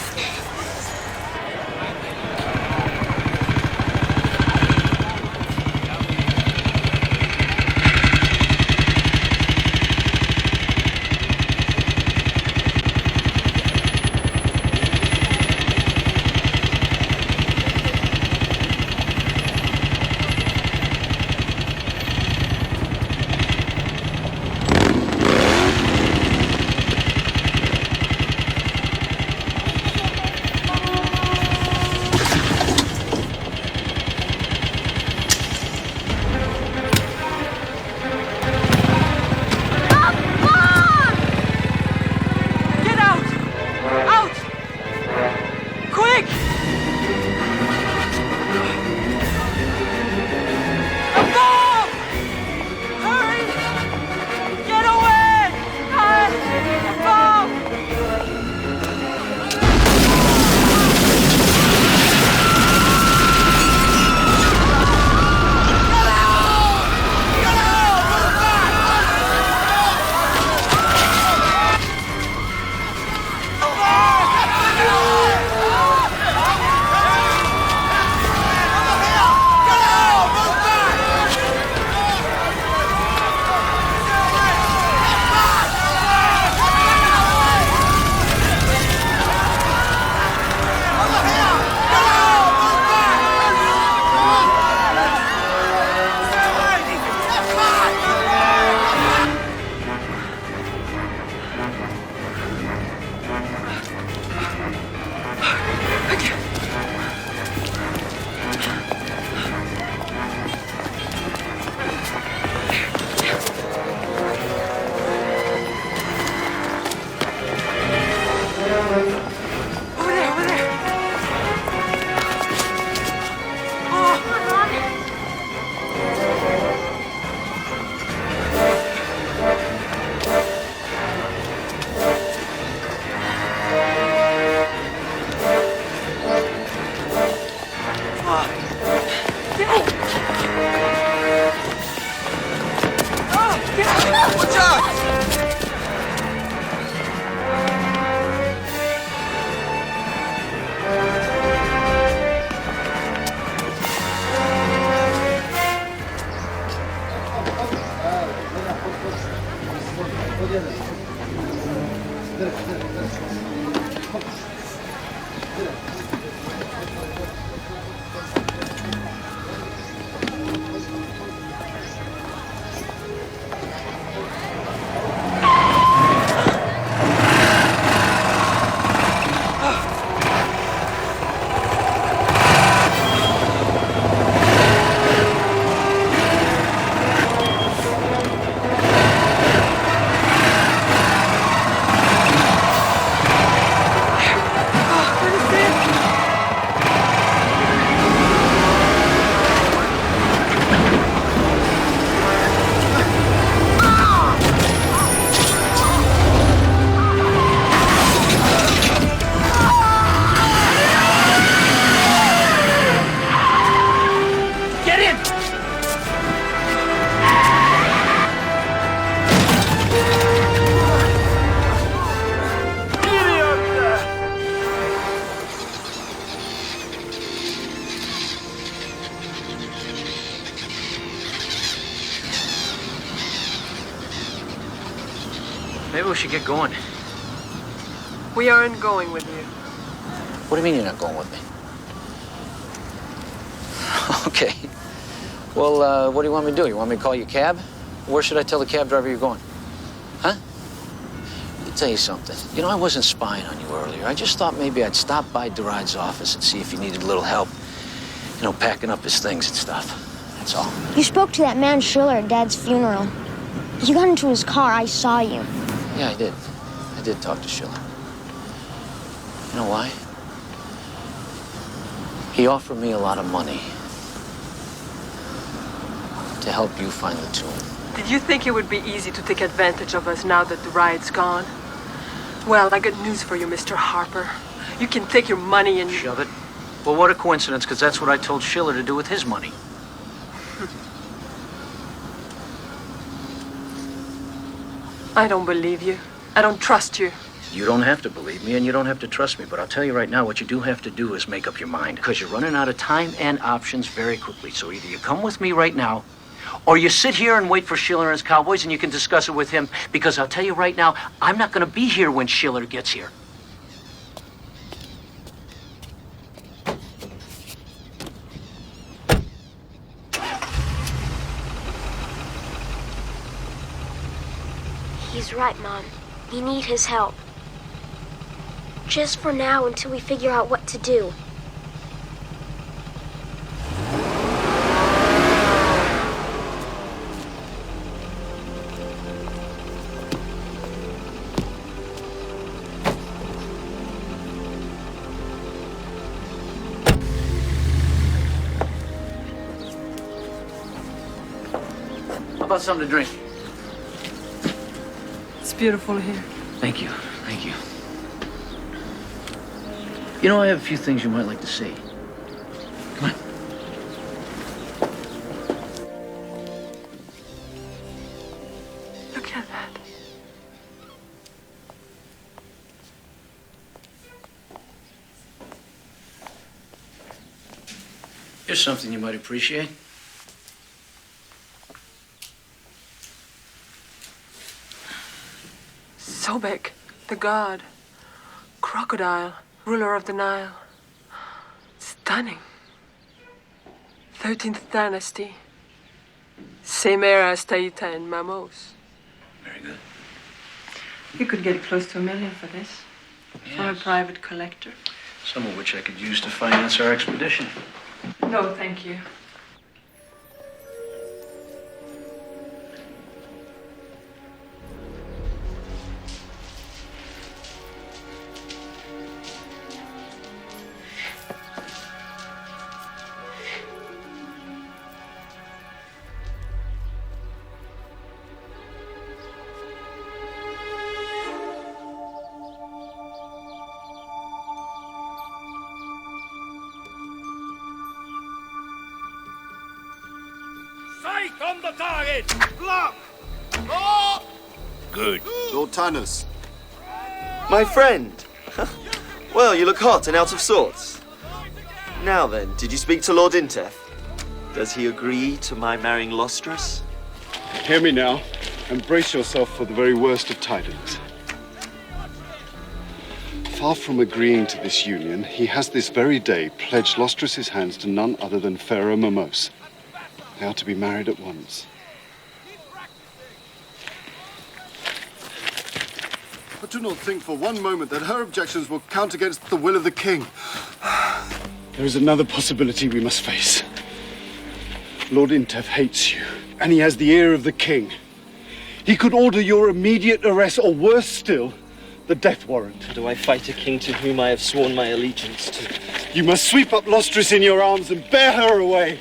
Maybe we should get going. We aren't going with you. What do you mean you're not going with me? Okay. Well, what do you want me to do? You want me to call you a cab? Where should I tell the cab driver you're going? Huh? Let me tell you something. You know, I wasn't spying on you earlier. I just thought maybe I'd stop by Durad's office and see if he needed a little help. You know, packing up his things and stuff. That's all. You spoke to that man Schiller at Dad's funeral. You got into his car. I saw you. Yeah, I did. I did talk to Schiller. You know why? He offered me a lot of money to help you find the tomb. Did you think it would be easy to take advantage of us now that the riot's gone? Well, I got news for you, Mr. Harper. You can take your money and... Shove it. Well, what a coincidence, because that's what I told Schiller to do with his money. I don't believe you. I don't trust you. You don't have to believe me, and you don't have to trust me, but I'll tell you right now, what you do have to do is make up your mind, because you're running out of time and options very quickly. So either you come with me right now, or you sit here and wait for Schiller and his cowboys, and you can discuss it with him, because I'll tell you right now, I'm not going to be here when Schiller gets here. He's right, Mom. We need his help. Just for now, until we figure out what to do. How about something to drink? It's beautiful here. Thank you. Thank you. You know, I have a few things you might like to see. Come on. Look at that. Here's something you might appreciate. Sobek, the god. Crocodile, ruler of the Nile. Stunning. 13th dynasty. Same era as Taita and Mamos. Very good. You could get close to $1 million for this. For a private collector. Some of which I could use to finance our expedition. No, thank you. Sight on the target! Block! Oh! Good. Lord Tanners. My friend! Well, you look hot and out of sorts. Now then, did you speak to Lord Intef? Does he agree to my marrying Lostrous? Hear me now. and brace yourself for the very worst of tidings. Far from agreeing to this union, he has this very day pledged Lostrus's hands to none other than Pharaoh Mamos. They are to be married at once. But do not think for one moment that her objections will count against the will of the king. There is another possibility we must face. Lord Intef hates you, and he has the ear of the king. He could order your immediate arrest, or worse still, the death warrant. Do I fight a king to whom I have sworn my allegiance to? You must sweep up Lostrus in your arms and bear her away.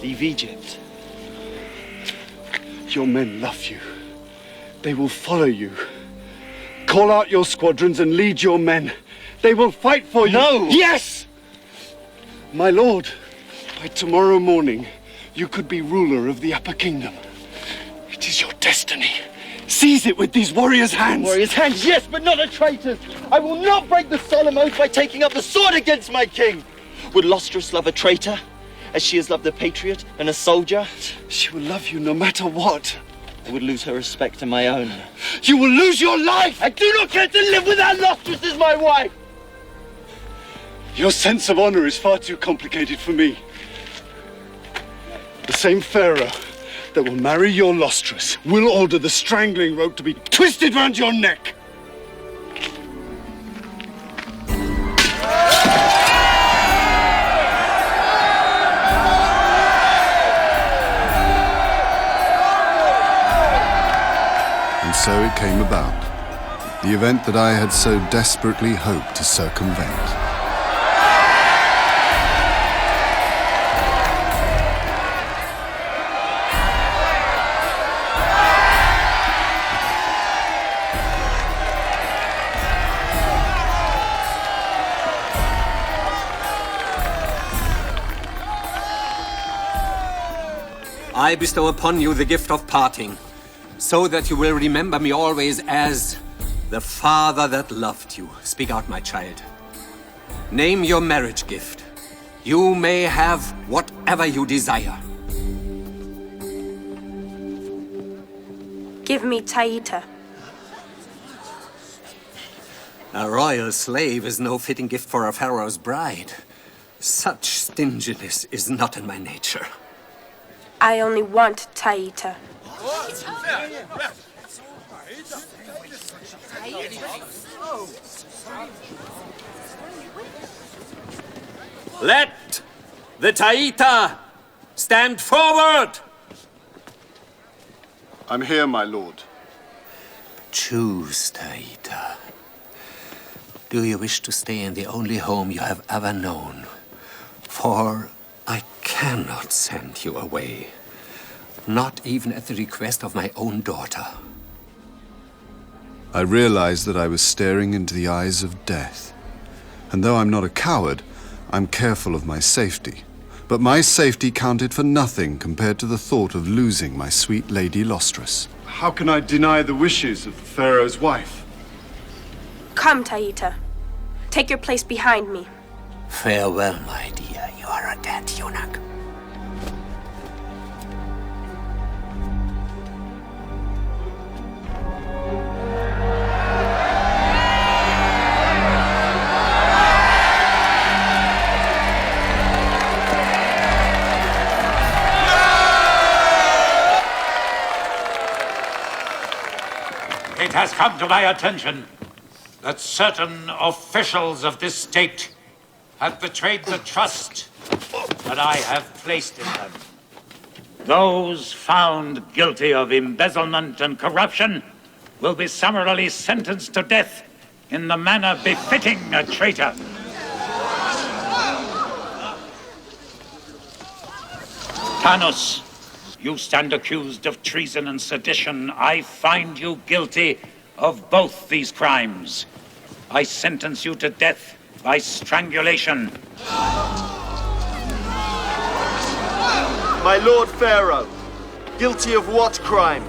Leave Egypt. Your men love you. They will follow you. Call out your squadrons and lead your men. They will fight for you. No! Yes! My lord, by tomorrow morning, you could be ruler of the Upper Kingdom. It is your destiny. Seize it with these warriors' hands. Warriors' hands, yes, but not a traitor's. I will not break the solemn oath by taking up the sword against my king. Would Lostrus love a traitor, as she has loved a patriot and a soldier? She will love you no matter what. I would lose her respect and my own. You will lose your life! I do not care to live without Lostrus as my wife! Your sense of honor is far too complicated for me. The same Pharaoh that will marry your Lostrus will order the strangling rope to be twisted round your neck. And so it came about, the event that I had so desperately hoped to circumvent. I bestow upon you the gift of parting, so that you will remember me always as the father that loved you. Speak out, my child. Name your marriage gift. You may have whatever you desire. Give me Taita. A royal slave is no fitting gift for a pharaoh's bride. Such stinginess is not in my nature. I only want Taita. Let the Taita stand forward! I'm here, my lord. Choose, Taita. Do you wish to stay in the only home you have ever known? For I cannot send you away. Not even at the request of my own daughter. I realized that I was staring into the eyes of death. And though I'm not a coward, I'm careful of my safety. But my safety counted for nothing compared to the thought of losing my sweet Lady Lostrus. How can I deny the wishes of the Pharaoh's wife? Come, Taita. Take your place behind me. Farewell, my dear. You are a dead eunuch. It has come to my attention that certain officials of this state have betrayed the trust that I have placed in them. Those found guilty of embezzlement and corruption will be summarily sentenced to death in the manner befitting a traitor. Tanos, you stand accused of treason and sedition. I find you guilty of both these crimes. I sentence you to death by strangulation. My Lord Pharaoh, guilty of what crime?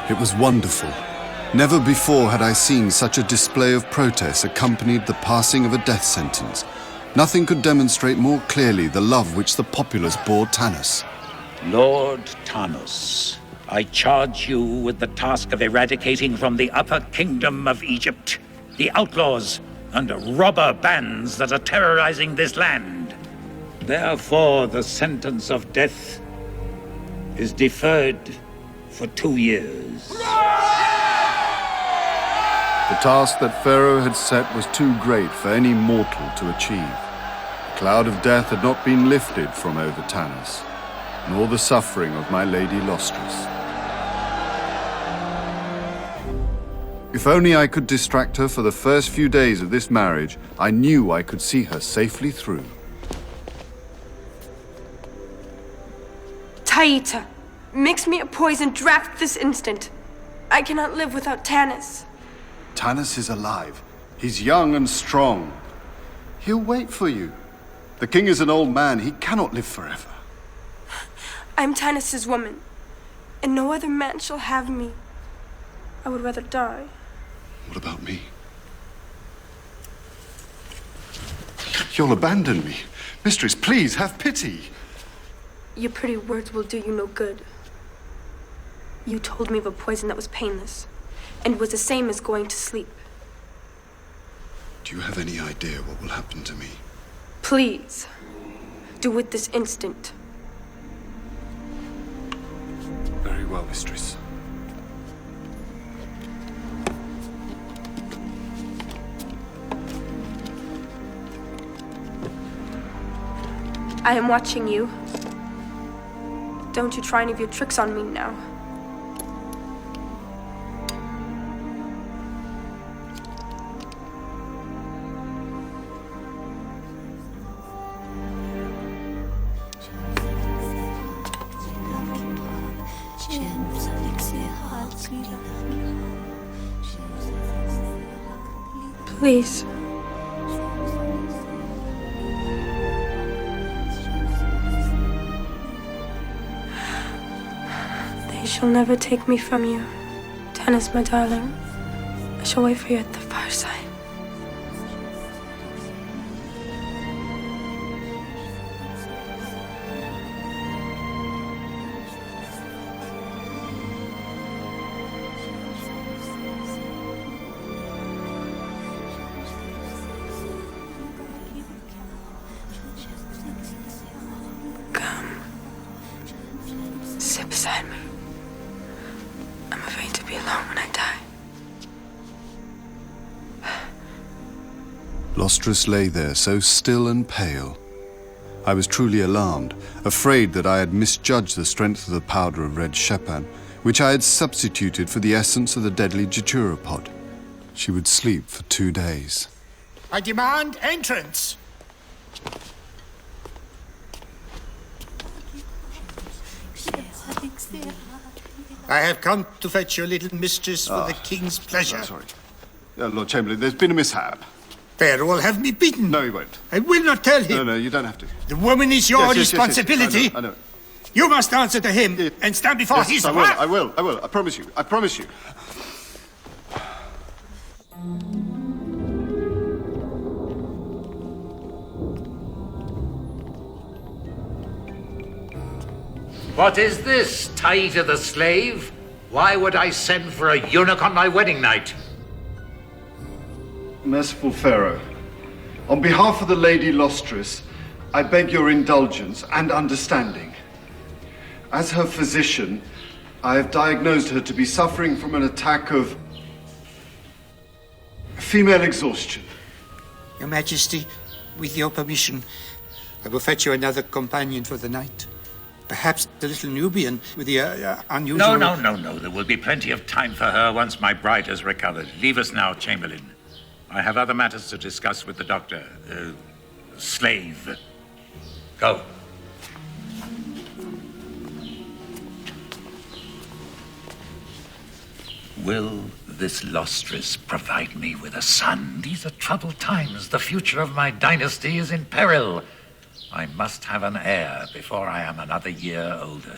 It was wonderful. Never before had I seen such a display of protest accompanied the passing of a death sentence. Nothing could demonstrate more clearly the love which the populace bore Tanis. Lord Tanis, I charge you with the task of eradicating from the upper kingdom of Egypt the outlaws and robber bands that are terrorizing this land. Therefore, the sentence of death is deferred for 2 years. The task that Pharaoh had set was too great for any mortal to achieve. The cloud of death had not been lifted from over Tanis, nor the suffering of my lady Lostris. If only I could distract her for the first few days of this marriage, I knew I could see her safely through. Taita, mix me a poison draft this instant. I cannot live without Tanis. Tanis is alive. He's young and strong. He'll wait for you. The king is an old man. He cannot live forever. I'm Tanis's woman, and no other man shall have me. I would rather die. What about me? You'll abandon me. Mistress, please, have pity. Your pretty words will do you no good. You told me of a poison that was painless, and was the same as going to sleep. Do you have any idea what will happen to me? Please, do it this instant. Very well, mistress. I am watching you. Don't you try any of your tricks on me now. Please. They shall never take me from you. Tanis, my darling. I shall wait for you at the fireside. Sit beside me. I'm afraid to be alone when I die. Lostris lay there, so still and pale. I was truly alarmed, afraid that I had misjudged the strength of the powder of red shepan, which I had substituted for the essence of the deadly jejurapod. She would sleep for 2 days. I demand entrance. I have come to fetch your little mistress for the king's pleasure. Sorry. Lord Chamberlain, there's been a mishap. Pharaoh will have me beaten. No, he won't. I will not tell him. No, you don't have to. The woman is your Yes, responsibility. I know. You must answer to him and stand before his wrath. I will. I promise you. I promise you. What is this, Taita the slave? Why would I send for a eunuch on my wedding night? Merciful Pharaoh, on behalf of the Lady Lostris, I beg your indulgence and understanding. As her physician, I have diagnosed her to be suffering from an attack of female exhaustion. Your Majesty, with your permission, I will fetch you another companion for the night. Perhaps the little Nubian with the unusual... No. There will be plenty of time for her once my bride has recovered. Leave us now, Chamberlain. I have other matters to discuss with the doctor. Slave. Go. Will this Lostris provide me with a son? These are troubled times. The future of my dynasty is in peril. I must have an heir before I am another year older.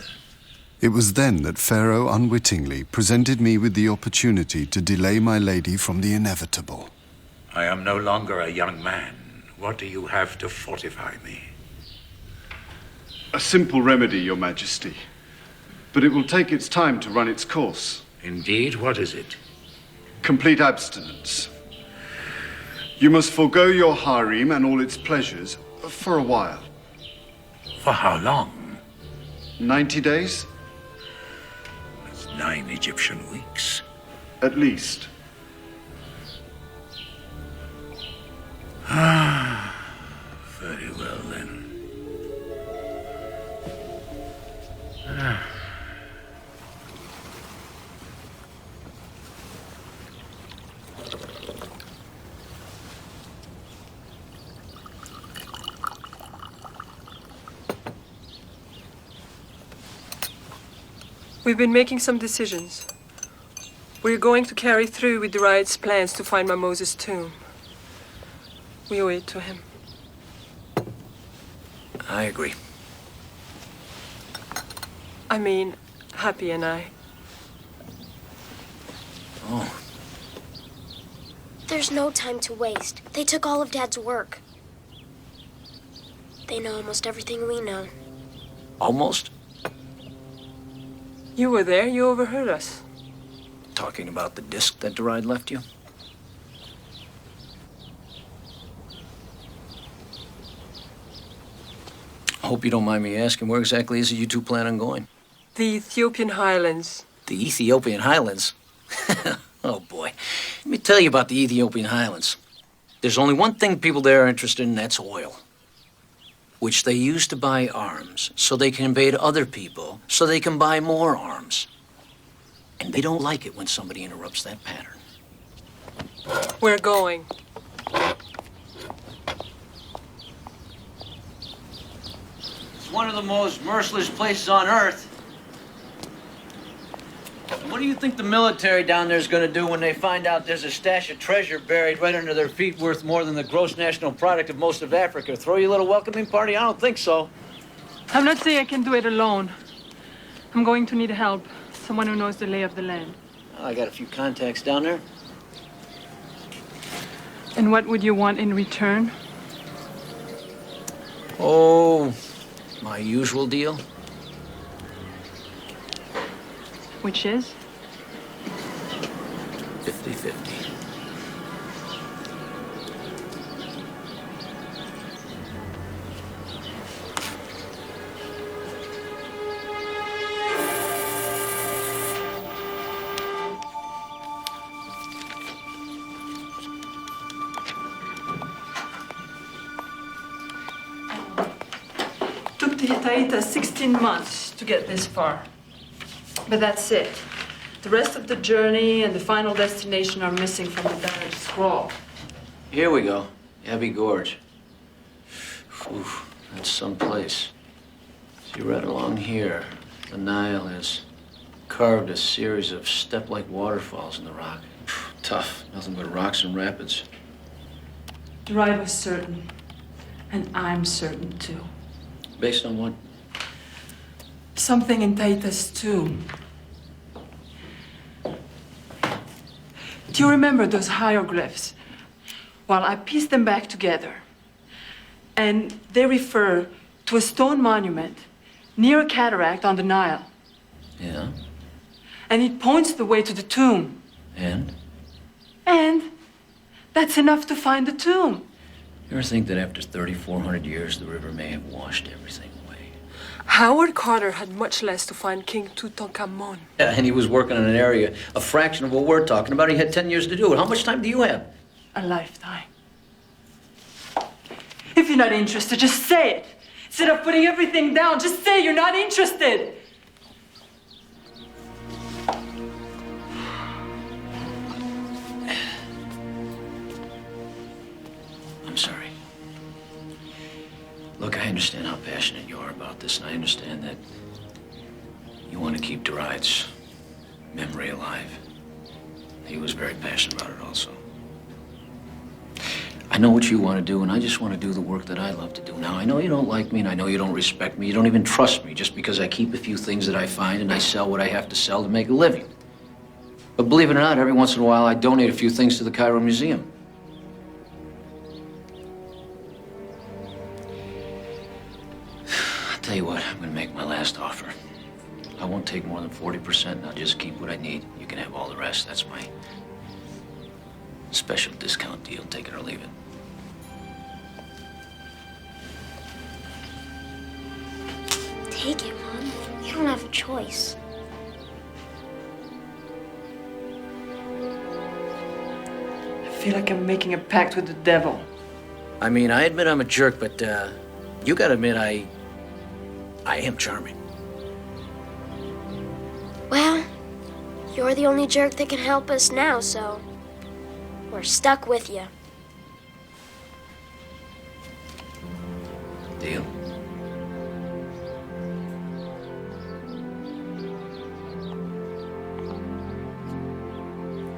It was then that Pharaoh unwittingly presented me with the opportunity to delay my lady from the inevitable. I am no longer a young man. What do you have to fortify me? A simple remedy, Your Majesty. But it will take its time to run its course. Indeed, what is it? Complete abstinence. You must forego your harem and all its pleasures for a while. For how long? 90 days? That's 9 Egyptian weeks. At least. Ah, very well then. We've been making some decisions. We're going to carry through with Daride's plans to find my Moses' tomb. We owe it to him. I agree. I mean, Happy and I. Oh. There's no time to waste. They took all of Dad's work. They know almost everything we know. Almost? You were there. You overheard us. Talking about the disc that Daride left you? I hope you don't mind me asking, where exactly is it you two plan on going? The Ethiopian Highlands. The Ethiopian Highlands? Oh, boy. Let me tell you about the Ethiopian Highlands. There's only one thing people there are interested in, that's oil, which they use to buy arms, so they can invade other people, so they can buy more arms. And they don't like it when somebody interrupts that pattern. We're going. It's one of the most merciless places on Earth. What do you think the military down there is going to do when they find out there's a stash of treasure buried right under their feet worth more than the gross national product of most of Africa? Throw you a little welcoming party? I don't think so. I'm not saying I can do it alone. I'm going to need help. Someone who knows the lay of the land. Well, I got a few contacts down there. And what would you want in return? Oh, my usual deal. Which is? 50-50. Took the Hittite 16 months to get this far. But that's it. The rest of the journey and the final destination are missing from the diary scroll. Here we go. Abbey Gorge. Whew, that's someplace. See, right along here, the Nile has carved a series of step-like waterfalls in the rock. Tough. Nothing but rocks and rapids. Ride was certain. And I'm certain, too. Based on what? Something in Taita's tomb. Do you remember those hieroglyphs? Well, I pieced them back together. And they refer to a stone monument near a cataract on the Nile. Yeah? And it points the way to the tomb. And? And that's enough to find the tomb. You ever think that after 3,400 years, the river may have washed everything away? Howard Carter had much less to find King Tutankhamun. Yeah, and he was working on an area a fraction of what we're talking about. He had 10 years to do it. How much time do you have? A lifetime. If you're not interested, just say it. Instead of putting everything down, just say you're not interested. I'm sorry. Look, I understand how passionate you are about this, and I understand that you want to keep Daride's memory alive. He was very passionate about it also. I know what you want to do, and I just want to do the work that I love to do. Now, I know you don't like me, and I know you don't respect me. You don't even trust me just because I keep a few things that I find and I sell what I have to sell to make a living. But believe it or not, every once in a while, I donate a few things to the Cairo Museum. I'll tell you what, I'm going to make my last offer. I won't take more than 40%, and I'll just keep what I need. You can have all the rest. That's my special discount deal. Take it or leave it. Take it, Mom. You don't have a choice. I feel like I'm making a pact with the devil. I mean, I admit I'm a jerk, but you gotta admit I am charming. Well, you're the only jerk that can help us now, so we're stuck with you. Deal?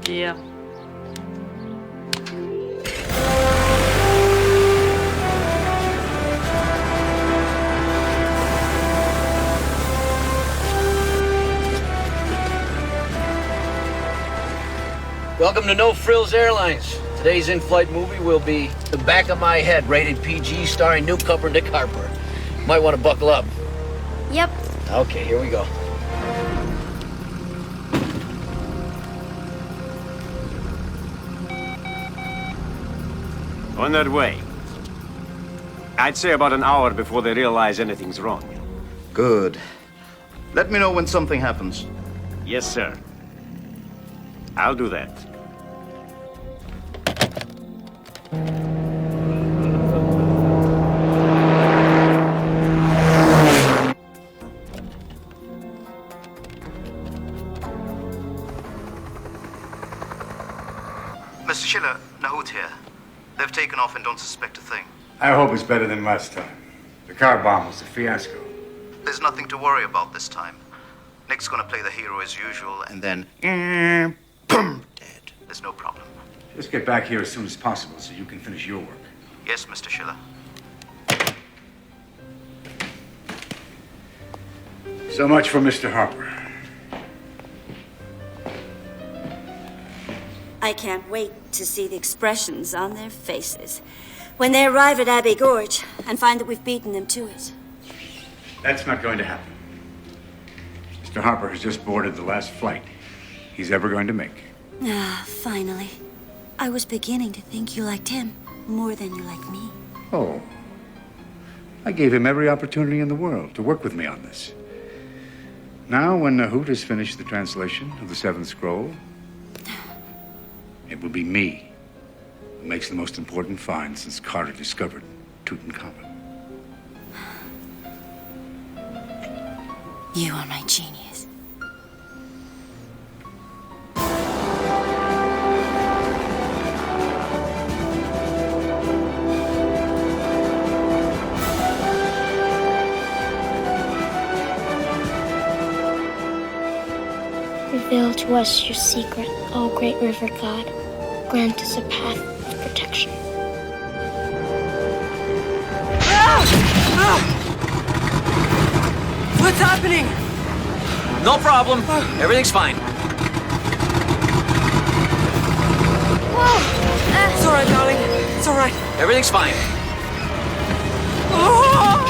Yeah. Welcome to No Frills Airlines. Today's in-flight movie will be The Back of My Head, rated PG, starring newcomer Nick Harper. Might want to buckle up. Yep. Okay, here we go. On their way. I'd say about an hour before they realize anything's wrong. Good. Let me know when something happens. Yes, sir. I'll do that. Mr. Schiller, Nahut here. They've taken off and don't suspect a thing. I hope it's better than last time. The car bomb was a fiasco. There's nothing to worry about this time. Nick's gonna play the hero as usual, and then boom, dead. There's no problem. Just get back here as soon as possible so you can finish your work. Yes, Mr. Schiller. So much for Mr. Harper. I can't wait to see the expressions on their faces when they arrive at Abbey Gorge and find that we've beaten them to it. That's not going to happen. Mr. Harper has just boarded the last flight he's ever going to make. Ah, finally. I was beginning to think you liked him more than you like me. Oh. I gave him every opportunity in the world to work with me on this. Now, when Nahut has finished the translation of the Seventh Scroll, it will be me who makes the most important find since Carter discovered Tutankhamun. You are my genius. Reveal to us your secret, O great river god. Grant us a path of protection. What's happening? No problem. Everything's fine. Whoa! It's all right, darling. It's all right. Everything's fine. Oh!